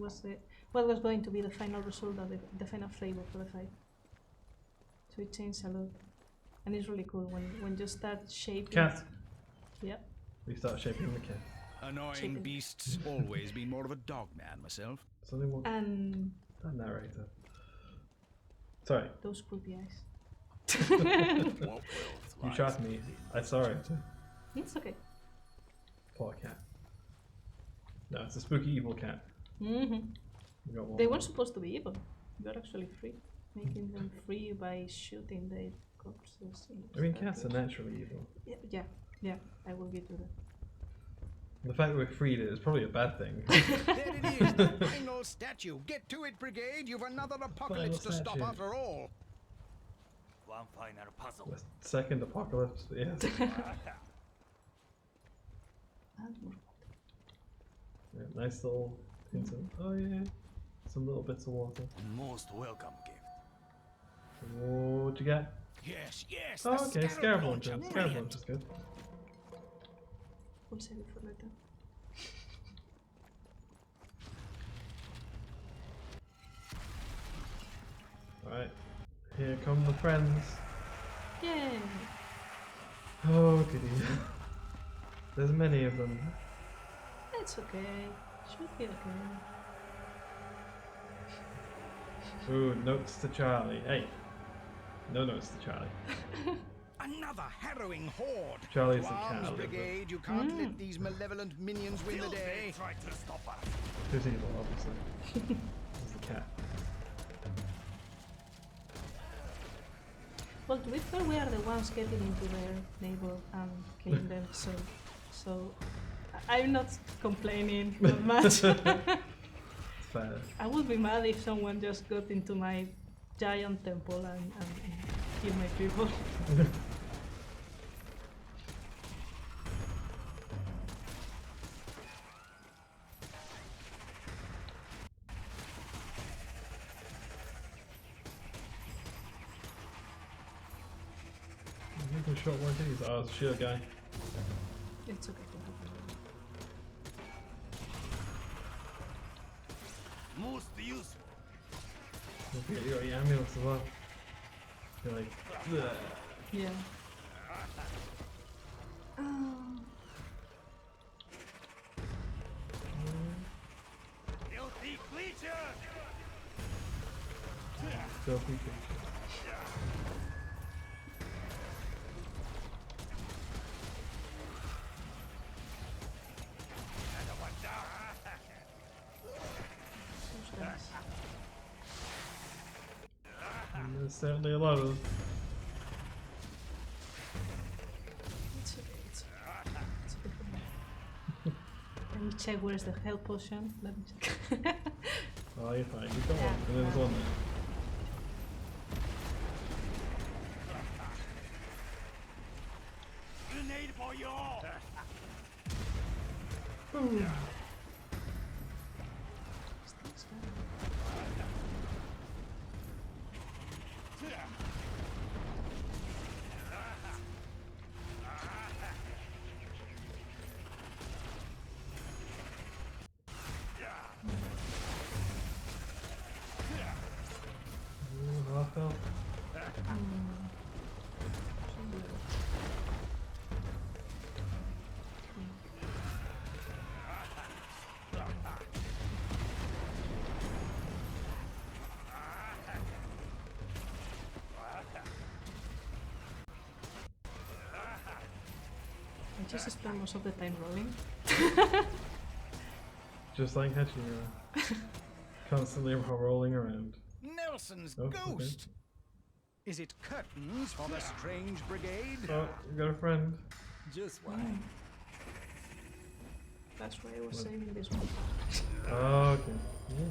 was going to be the final result of the final flavor for the fight. So it changed a lot, and it's really cool when you start shaping. Cat. Yeah. We start shaping the cat. Annoying Chicken. beasts. Always been more of a dog man myself. Something more. And That narrator. Sorry, those creepy eyes. you shot me. I saw it. It's okay. Poor cat. No, it's a spooky evil cat. Hmm. We got one. They weren't supposed to be evil. You're actually free, making them free by shooting their corpses. I mean, cats are naturally evil. Yeah. I will give you that. The fact that we're freed is probably a bad thing. There it is, the final statue. Get to it, Brigade. You've another apocalypse to stop statue. after all. One final puzzle. The second apocalypse, but yes. And more. Yeah, nice little hints of, oh yeah, some little bits of water. Most welcome gift. What'd you get? Yes. Oh, the okay, scarab launcher. launcher. Scarab Brilliant. launcher's good. We'll save it for later. Alright, here come the friends. Yay! Oh, goody. There's many of them. It's okay. Should be okay. Ooh, notes to Charlie. Hey, no notes to Charlie. Another harrowing horde. Charlie's To the cat. arms, Brigade. You can't let these malevolent minions win the day. Try to stop us. Who's evil, obviously. It's the cat. Well, to be fair, we are the ones getting into their neighbor and killing them, so I'm not complaining that much. Fair. I would be mad if someone just got into my giant temple and killed my people. You can shot one of these. Oh, it's a shield guy. It's okay. Most useful. Don't forget you got your ambulance as well. You're like, bleh. Yeah. Filthy creature! Filthy creature. Another one down. Those guys. And there's certainly a lot of them. It's okay. It's okay for me. Let me check where's the health potion. Let me check. Oh, you're fine. You've got Yeah, one. And there's yeah. one there. Grenade for you! This guy. Ooh, half health. just spend most of the time rolling. Just like Hachimura. Constantly rolling around. Nelson's Oh, okay. ghost! Is it curtains for the Strange Brigade? Oh, you got a friend. Just why? That's why I was saving this one. Oh, okay. Yeah.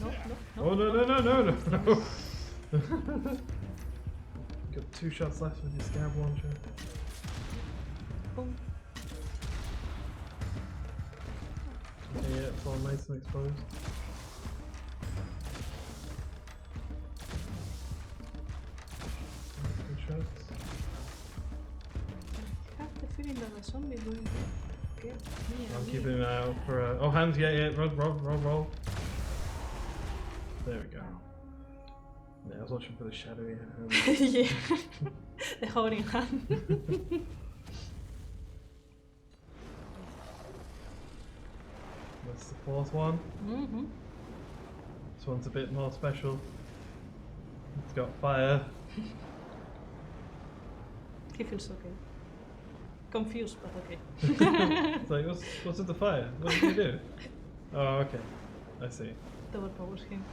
No. Oh no. Got 2 shots left with your scab launcher. Boom. Yeah, it's all nice and exposed. Good shots. I have the feeling that the zombie is going to get me. I'm keeping an eye out for oh, hands, yeah, roll. There we go. Yeah, I was watching for the shadowy hand. Yeah. The holding hand. That's the 4th one. Mm-hmm. This one's a bit more special. It's got fire. He feels okay. Confused, but okay. It's like, what's with the fire? What did you do? Oh, okay. I see. Overpowers him.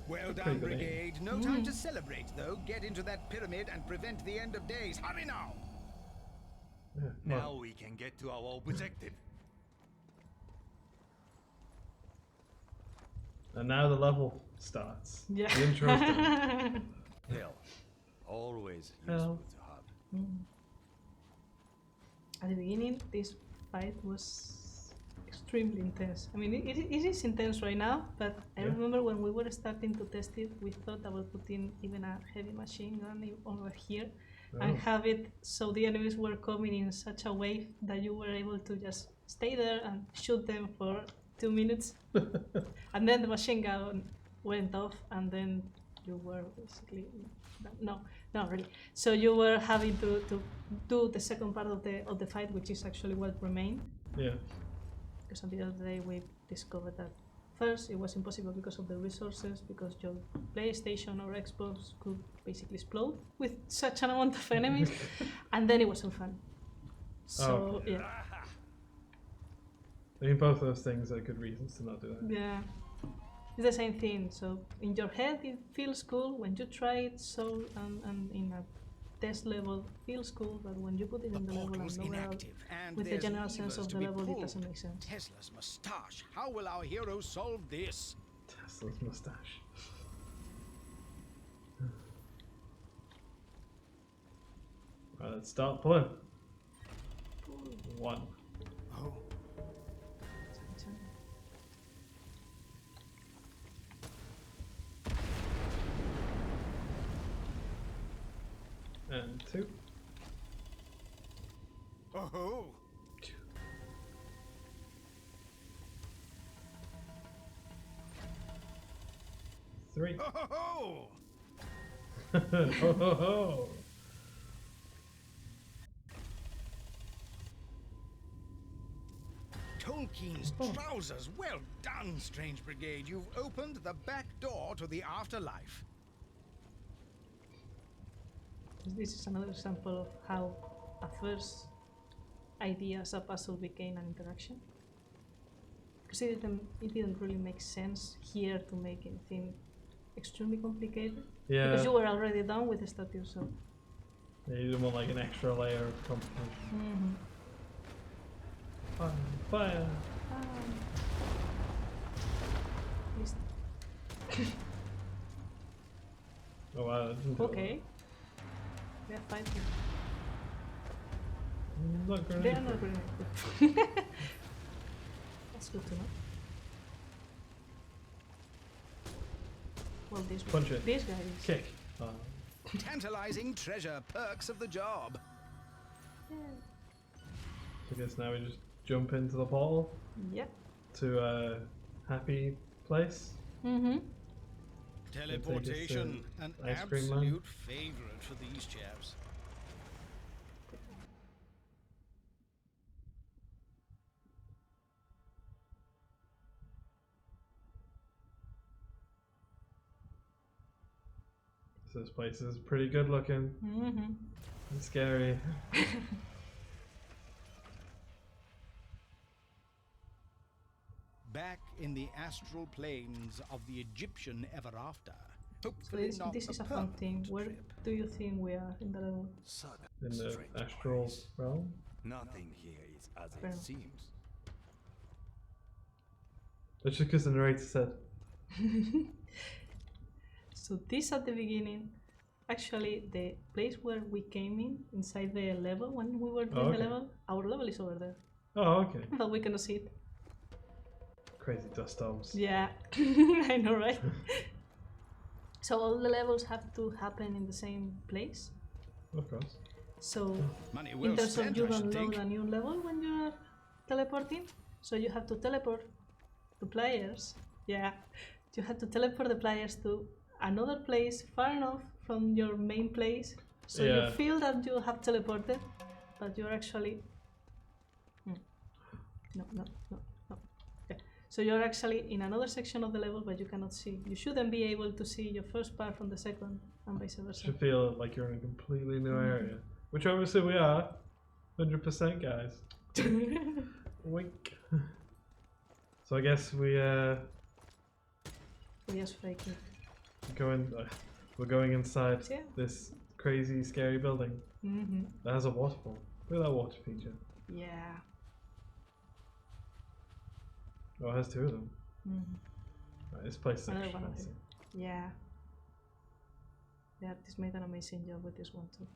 Well Pretty done, good aim. Brigade. No time to celebrate, though. Get into that pyramid and prevent the end of days. Hurry now! Yeah, Now we can get to our objective. And now the level starts. Yeah. The intro's done. Hell, always Hell. useful to have. At the beginning, this fight was extremely intense. I mean, it is intense right now, but I Yeah. remember when we were starting to test it, we thought about putting even a heavy machine gun over here and Oh. have it so the enemies were coming in such a wave that you were able to just stay there and shoot them for 2 minutes. And then the machine gun went off, and then you were basically no, not really. So you were having to do the second part of the fight, which is actually what remained. Yeah. Because at the end of the day, we discovered that first it was impossible because of the resources, because your PlayStation or Xbox could basically explode with such an amount of enemies, and then it wasn't fun. So Okay. yeah. I mean, both those things are good reasons to not do that. Yeah, it's the same thing. So in your head it feels cool when you try it, so and in a test level feels cool, but when you put it The in the level portal's and overall, inactive, and with the there's general sense levers of to the be level, it pulled. doesn't make sense. Tesla's moustache. How will our hero solve this? Tesla's mustache. Right, let's start pulling. 1. Oh, And 2. oh, 3. oh, Oh. Tolkien's Oh. trousers. Well done, Strange Brigade. You've opened the back door to the afterlife. This is another example of how a first idea as a puzzle became an interaction. Because it didn't really make sense here to make anything extremely complicated. Yeah. Because you were already done with the statue, so. Yeah, you didn't want like an extra layer of complication. Mm-hmm. Fire! List. Oh wow, that didn't do Okay. They're fighting. it. Not grenade. They are not really good. That's good to know. Well, Punch it. this guy is. Kick. Tantalizing treasure perks of the job. I guess now we just jump into the portal Yep. to a happy place. Mm-hmm. Teleportation, an Ice Cream Man. absolute favorite for these chaps. So this place is pretty good looking Mm-hmm. and scary. Back in the astral planes of the Egyptian ever after. So Hopefully not this is a fun permanent thing. Where trip. do you think we are in the level? In the astral realm. Nothing here is as Fair. it seems. That's just because the narrator said. So this at the beginning, actually the place where we came in, inside the level, when we were doing okay. the level, our level is over there. Oh, okay. But we cannot see it. Crazy dust storms. Yeah, I know, right? So all the levels have to happen in the same place. Of course. So Money well in terms of spent, you I should don't load think. a new level when you're teleporting, so you have to teleport the players. Yeah, you have to teleport the players to another place far enough from your main place, so Yeah. you feel that you have teleported, but you're actually no. Okay. So you're actually in another section of the level, but you cannot see. You shouldn't be able to see your first part from the second, and vice versa. Should feel like you're in a completely new area. Which obviously we are. 100% guys. Wink. So I guess we're just fake it. we're going inside Yeah. this crazy scary building Mm-hmm. that has a waterfall. Look at that water feature. Yeah. Oh, it has two of them. Mm-hmm. Right, this place is Another actually one of fancy. them. Yeah. The artist made an amazing job with this one too.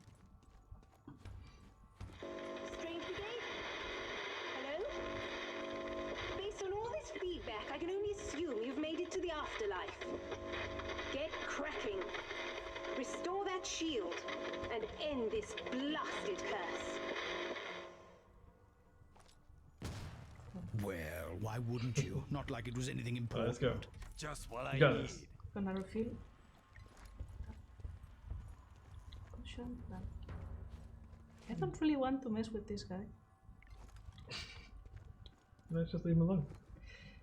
Strange Brigade? Hello? Based on all this feedback, I can only assume you've made it to the afterlife. Get cracking. Restore that shield and end this blasted curse. Well, why wouldn't you? Not like it was anything Alright, let's important. go. Just what You I got need. this. Gonna refill. Potion. No. I don't really want to mess with this guy. Let's just leave him alone.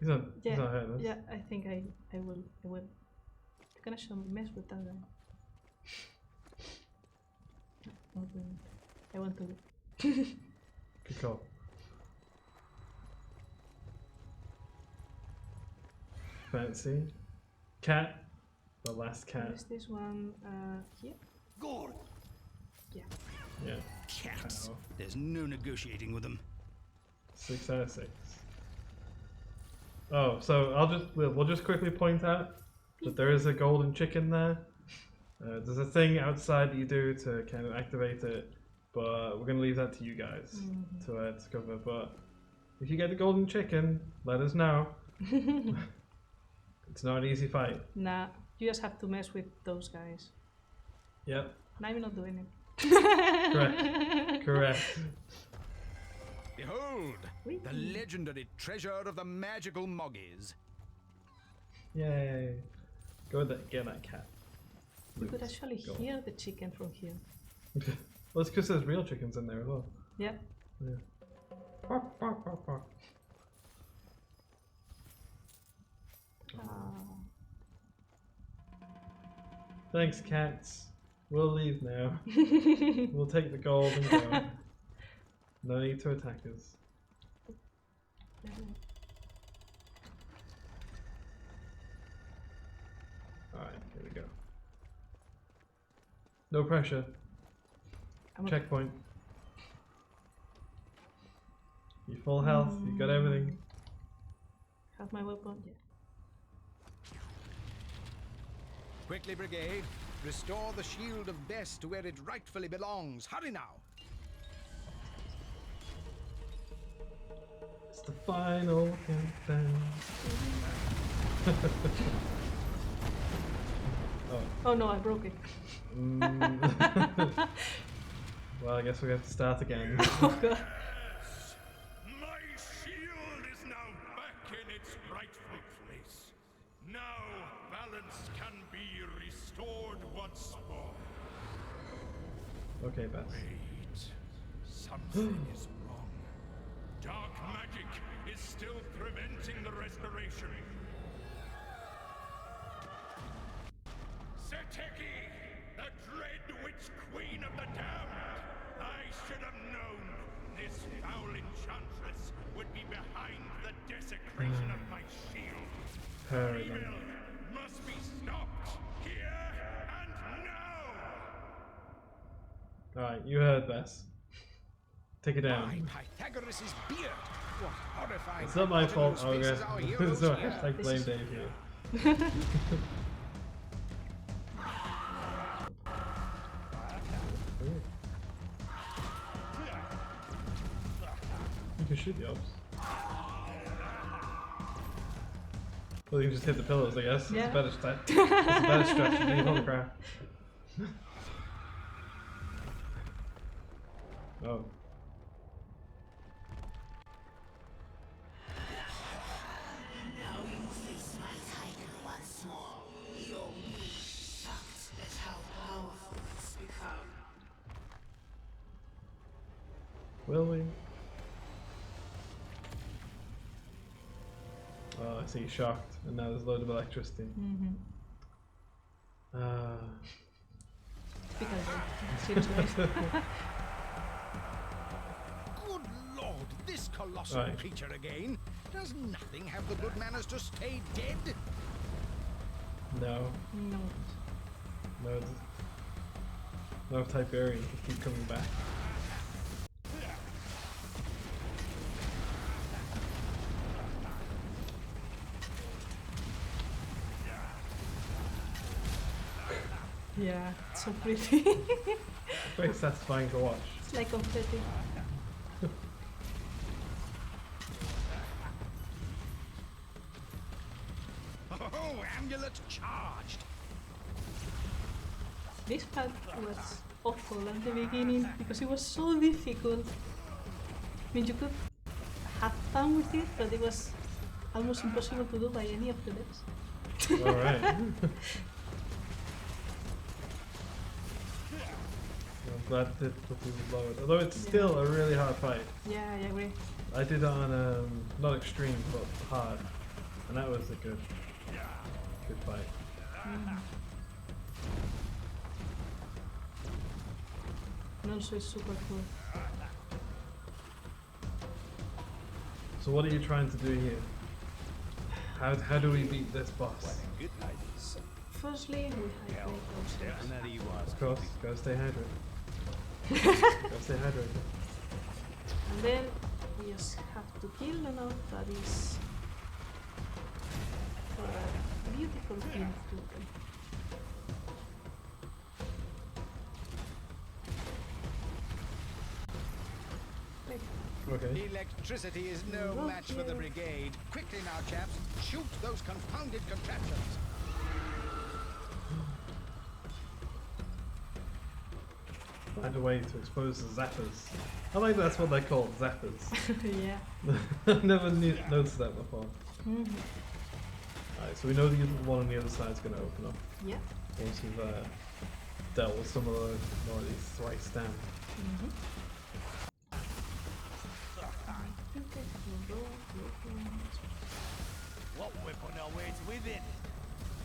He's not hurting us. Yeah, I think I will. I'm gonna mess with that guy. No, not doing it. I want to. Good call. Fancy. Cat. The last cat. Where is this one? Here? Gord! Yeah. Yeah. Cats. Ow. There's no negotiating with them. 6 out of 6. Oh, so we'll just quickly point out that there is a golden chicken there. There's a thing outside that you do to kind of activate it, but we're gonna leave that to you guys to discover. But if you get the golden chicken, let us know. It's not an easy fight. Nah, you just have to mess with those guys. Yep. And I'm not doing it. Correct. Behold, Whee! the legendary treasure of the magical Moggies. Yay. Go get that cat. You could actually Go. hear the chicken from here. Well, it's because there's real chickens in there as well. Yeah. Yeah. Bark, bark, bark, bark. Ah. Thanks, cats. We'll leave now. We'll take the gold and go. No need to attack us. Alright, here we go. No pressure. I'm Checkpoint. You full health, you got everything. Have my weapon? Yeah. Quickly, Brigade. Restore the shield of Bes to where it rightfully belongs. Hurry now. It's the final countdown. Oh no, I broke it. Well, I guess we have to start again. Oh god. once more. Okay, Bes. Wait. Something is wrong. Dark magic is still preventing the restoration. Seteki, the dread witch queen of the damned! I should have known this foul enchantress would be behind the desecration of my shield. Her Evil again. must be stopped here and now! Alright, you heard Bes. Take it My down. Pythagoras' beard! What horrifying It's not my fault. hypotenuse Okay. faces our It's heroes not here. hashtag This blame is- Dave here. You can shoot the ops. Well, you can just hit the pillows, I guess. Yeah. It's a better it's a better strategy. Holy crap. Oh. Will we? Oh, I see you shocked, and now there's a load of electricity. Because of seriously. Good lord, this colossal Right. creature again. Does nothing have the good manners to stay dead? No, No. no, no Tiberian can keep coming back. Yeah, it's so pretty. Very satisfying to watch. It's like confetti. Oh, amulet charged! This part was awful at the beginning because it was so difficult. I mean, you could have fun with it, but it was almost impossible to do by any of the devs. Alright. I'm glad the difficulty was lowered. Although it's still a really hard fight. Yeah, I agree. I did it on not extreme but hard, and that was a good fight. And also it's super cool. So what are you trying to do here? How do we beat this boss? Good ideas. Firstly, we hydrate ourselves. Of course, gotta stay hydrated. Gotta stay hydrated. And then we just have to kill enough bodies for a beautiful thing to open. Wait, Okay. Electricity is no Look match for the here. brigade. Quickly now, chaps. Shoot those confounded contraptions. Find a way to expose the zappers. I like that's what they're called, zappers. yeah. I never noticed that before. Mhm. Alright, so we know the one on the other side is going to open up Yeah. once we've dealt with some of the more of these thrice damned. Mhm. I think I will go looking. What weapon awaits within?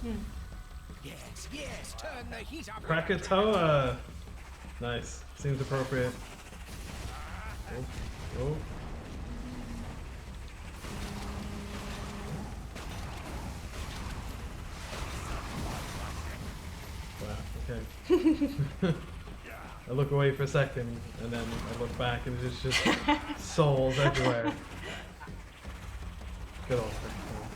Hmm. Yes, yes, turn the heat up. Krakatoa! Nice. Seems appropriate. Oh. Oh. Wow, okay. I look away for a second, and then I look back, and it's just souls everywhere. Good old Krakatoa.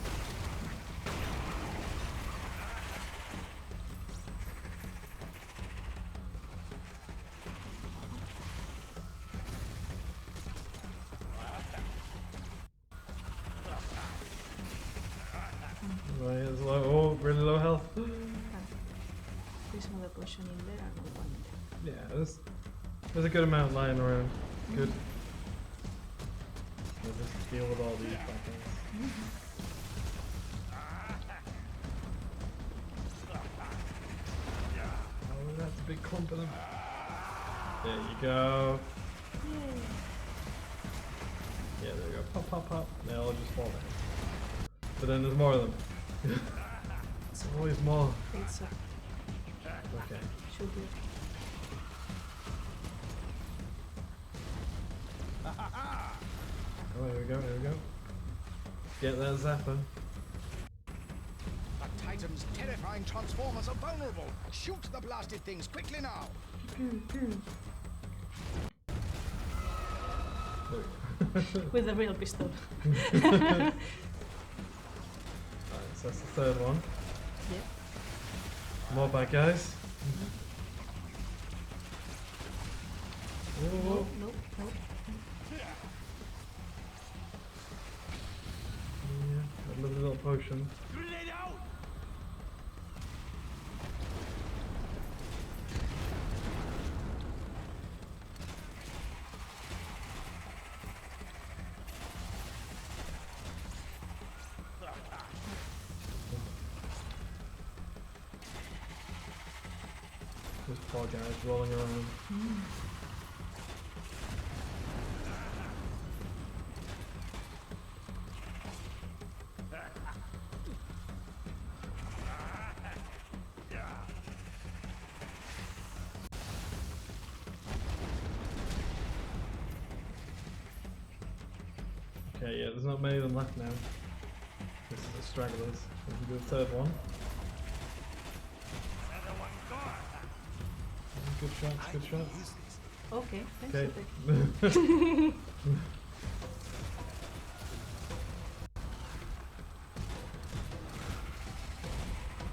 Right, it's low. Oh, really low health. There's another potion in there and another one in there. Yeah, there's a good amount lying around. Good. We'll just deal with all these fuckers. that's a big clump of them. There you go. Yay. Yeah, there you go. Pop, pop, pop. They all just fall down. But then there's more of them. There's always more. It's Okay. should be. Oh, here we go, here we go. Get that zapper. The Titan's terrifying transformers are vulnerable. Shoot the blasted things quickly now. With a real pistol. Alright, so that's the third one. Yeah. More bad guys. Whoa, whoa. No. Yeah, a little potion. Grenade out! This poor guy's rolling around. Okay, yeah, there's not many of them left now. This is the stragglers. We can do a third one. Another one gone. Good shots, good shots. Okay, thanks Okay. for taking.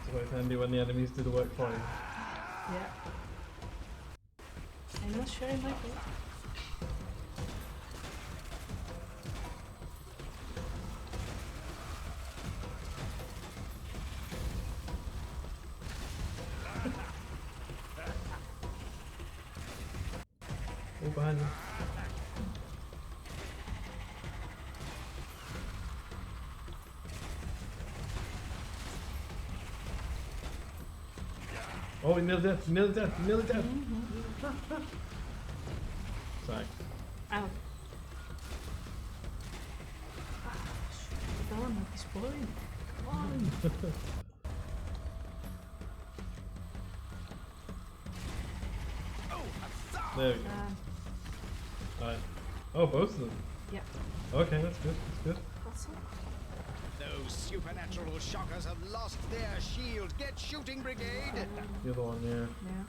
It's always handy when the enemies do the work for you. Yeah. I'm not sure if I can. Oh, behind you. Oh, nearly dead, nearly dead, nearly dead. Sorry. Out. Come on at this point. Come on. There we go. Alright. Oh, both of them. Yeah. Okay, that's good, that's good. That's all. Those supernatural shockers have lost their shield. Get shooting, Brigade! The other one, yeah. Yeah.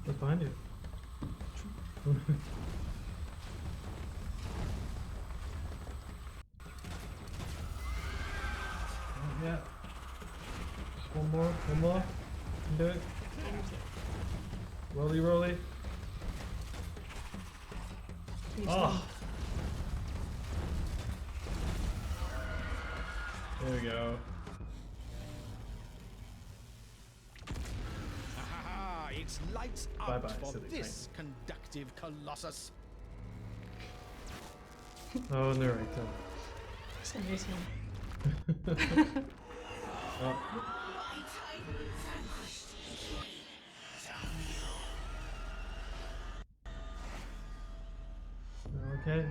What's behind you? Yeah. Just one more, one more. You can do it. Rolly, rolly. Please Oh! There we go. Ah, it's lights out Bye-bye, for silly this conductive colossus. Oh, narrator. don't. It's amazing. Oh. Okay.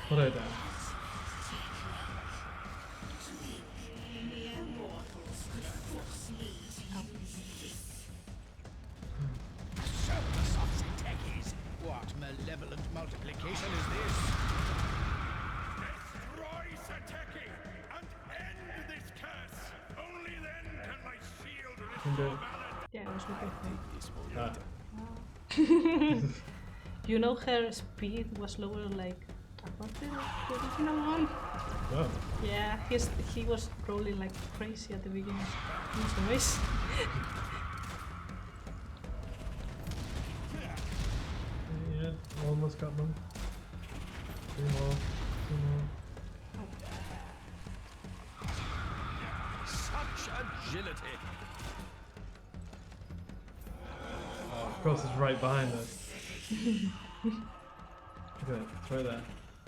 Put her down. Surplus of techies. What malevolent multiplication is this? Destroy Sateki and end this curse. Only then can my shield Can do restore it. balance. Yeah, it was looking Ah. You know her speed was lower like a quarter of the original one? Oh. Yeah, he was rolling like crazy at the beginning. It was nice. Yeah, almost got them. Two more. Two more. Such agility. Oh, of course, it's right behind us. Look at it, it's right there.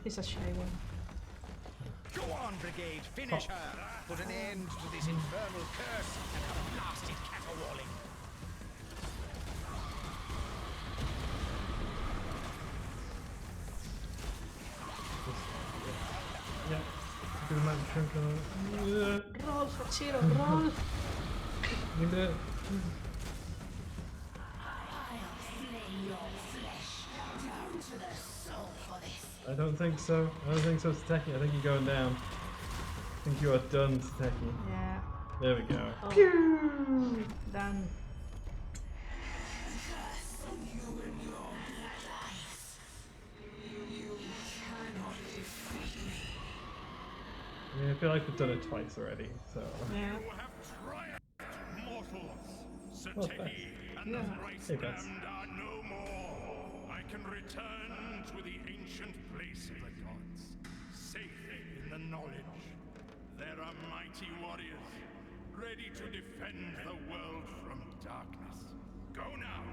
It's a shy one. Go on, Brigade, finish her! Put an end to this infernal curse and her blasted caterwauling. Yeah. Do the magic trick. Yeah. Roll for Chiro, roll! You can do it. I don't think so. I don't think so, Sateki. I think you're going down. I think you are done, Sateki. Yeah. There we go. Oh. Pew! Done. Yeah, I feel like we've done it twice already, so. Yeah. You have triumphed, mortals. Oh, thanks. Sateki and Yeah. the Thrice Hey, thanks. Damned are no more. I can return to the ancient place of the gods, safe in the knowledge. There are mighty warriors, ready to defend the world from darkness. Go now.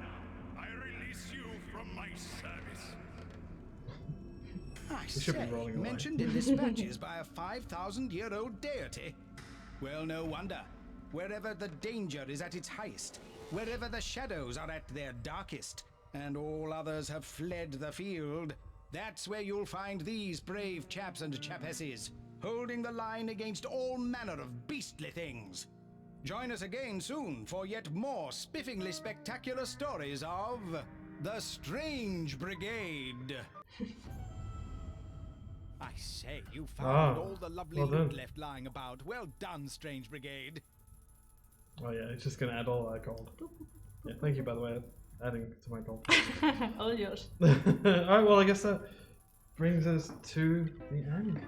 I release you from my service. I should be say, rolling away. mentioned in dispatches by a 5,000-year-old deity. Well, no wonder. Wherever the danger is at its highest, wherever the shadows are at their darkest, and all others have fled the field, that's where you'll find these brave chaps and chapesses, holding the line against all manner of beastly things. Join us again soon for yet more spiffingly spectacular stories of the Strange Brigade. I say, you found all the lovely well loot done. left lying about. Well done, Strange Brigade. Oh yeah, it's just gonna add all that gold. Yeah, thank you by the way, adding to my gold. All yours. Alright, well I guess that brings us to the end.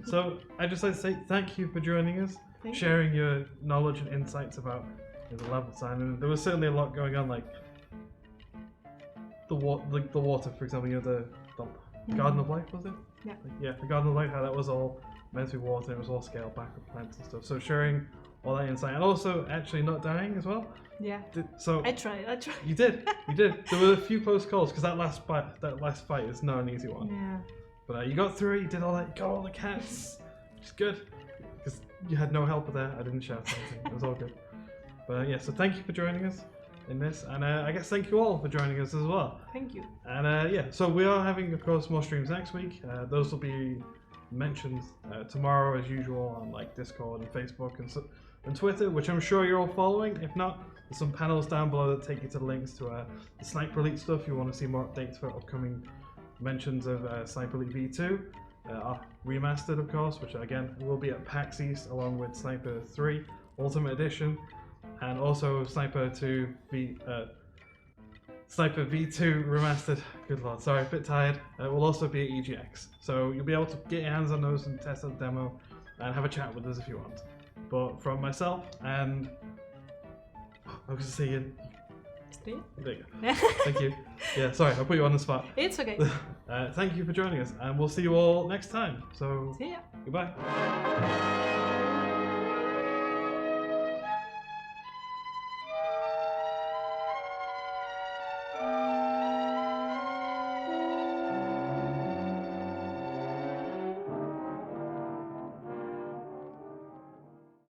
So I'd just like to say thank you for joining us, Thank you. sharing your knowledge and insights about the level design. And there was certainly a lot going on, like the water, for example, you know, the Garden of Life, was it? Yeah. Yeah, the Garden of Life, how that was all meant to be water, and it was all scaled back with plants and stuff. So sharing all that insight, and also actually not dying as well. Yeah. So I tried. you did. There were a few close calls because that last fight is not an easy one. Yeah. But you got through it. You did all that. You got all the cats. Which is good because you had no help with that. I didn't shout anything. It was all good. But yeah, so thank you for joining us in this, and I guess thank you all for joining us as well. Thank you. And yeah, so we are having, of course, more streams next week. Those will be mentioned tomorrow as usual on like Discord and Facebook and Twitter, which I'm sure you're all following. If not, there's some panels down below that take you to the links to the Sniper Elite stuff. If you want to see more updates for upcoming mentions of Sniper Elite V2, remastered, of course, which again will be at PAX East along with Sniper 3 Ultimate Edition, and also Sniper V2 remastered. Good lord, sorry, a bit tired. Will also be at EGX, so you'll be able to get your hands on those and test out the demo and have a chat with us if you want. But from myself and I was just saying, Steve? there you go. Thank you. Yeah, sorry, I put you on the spot. It's okay. Thank you for joining us, and we'll see you all next time. So See ya. goodbye.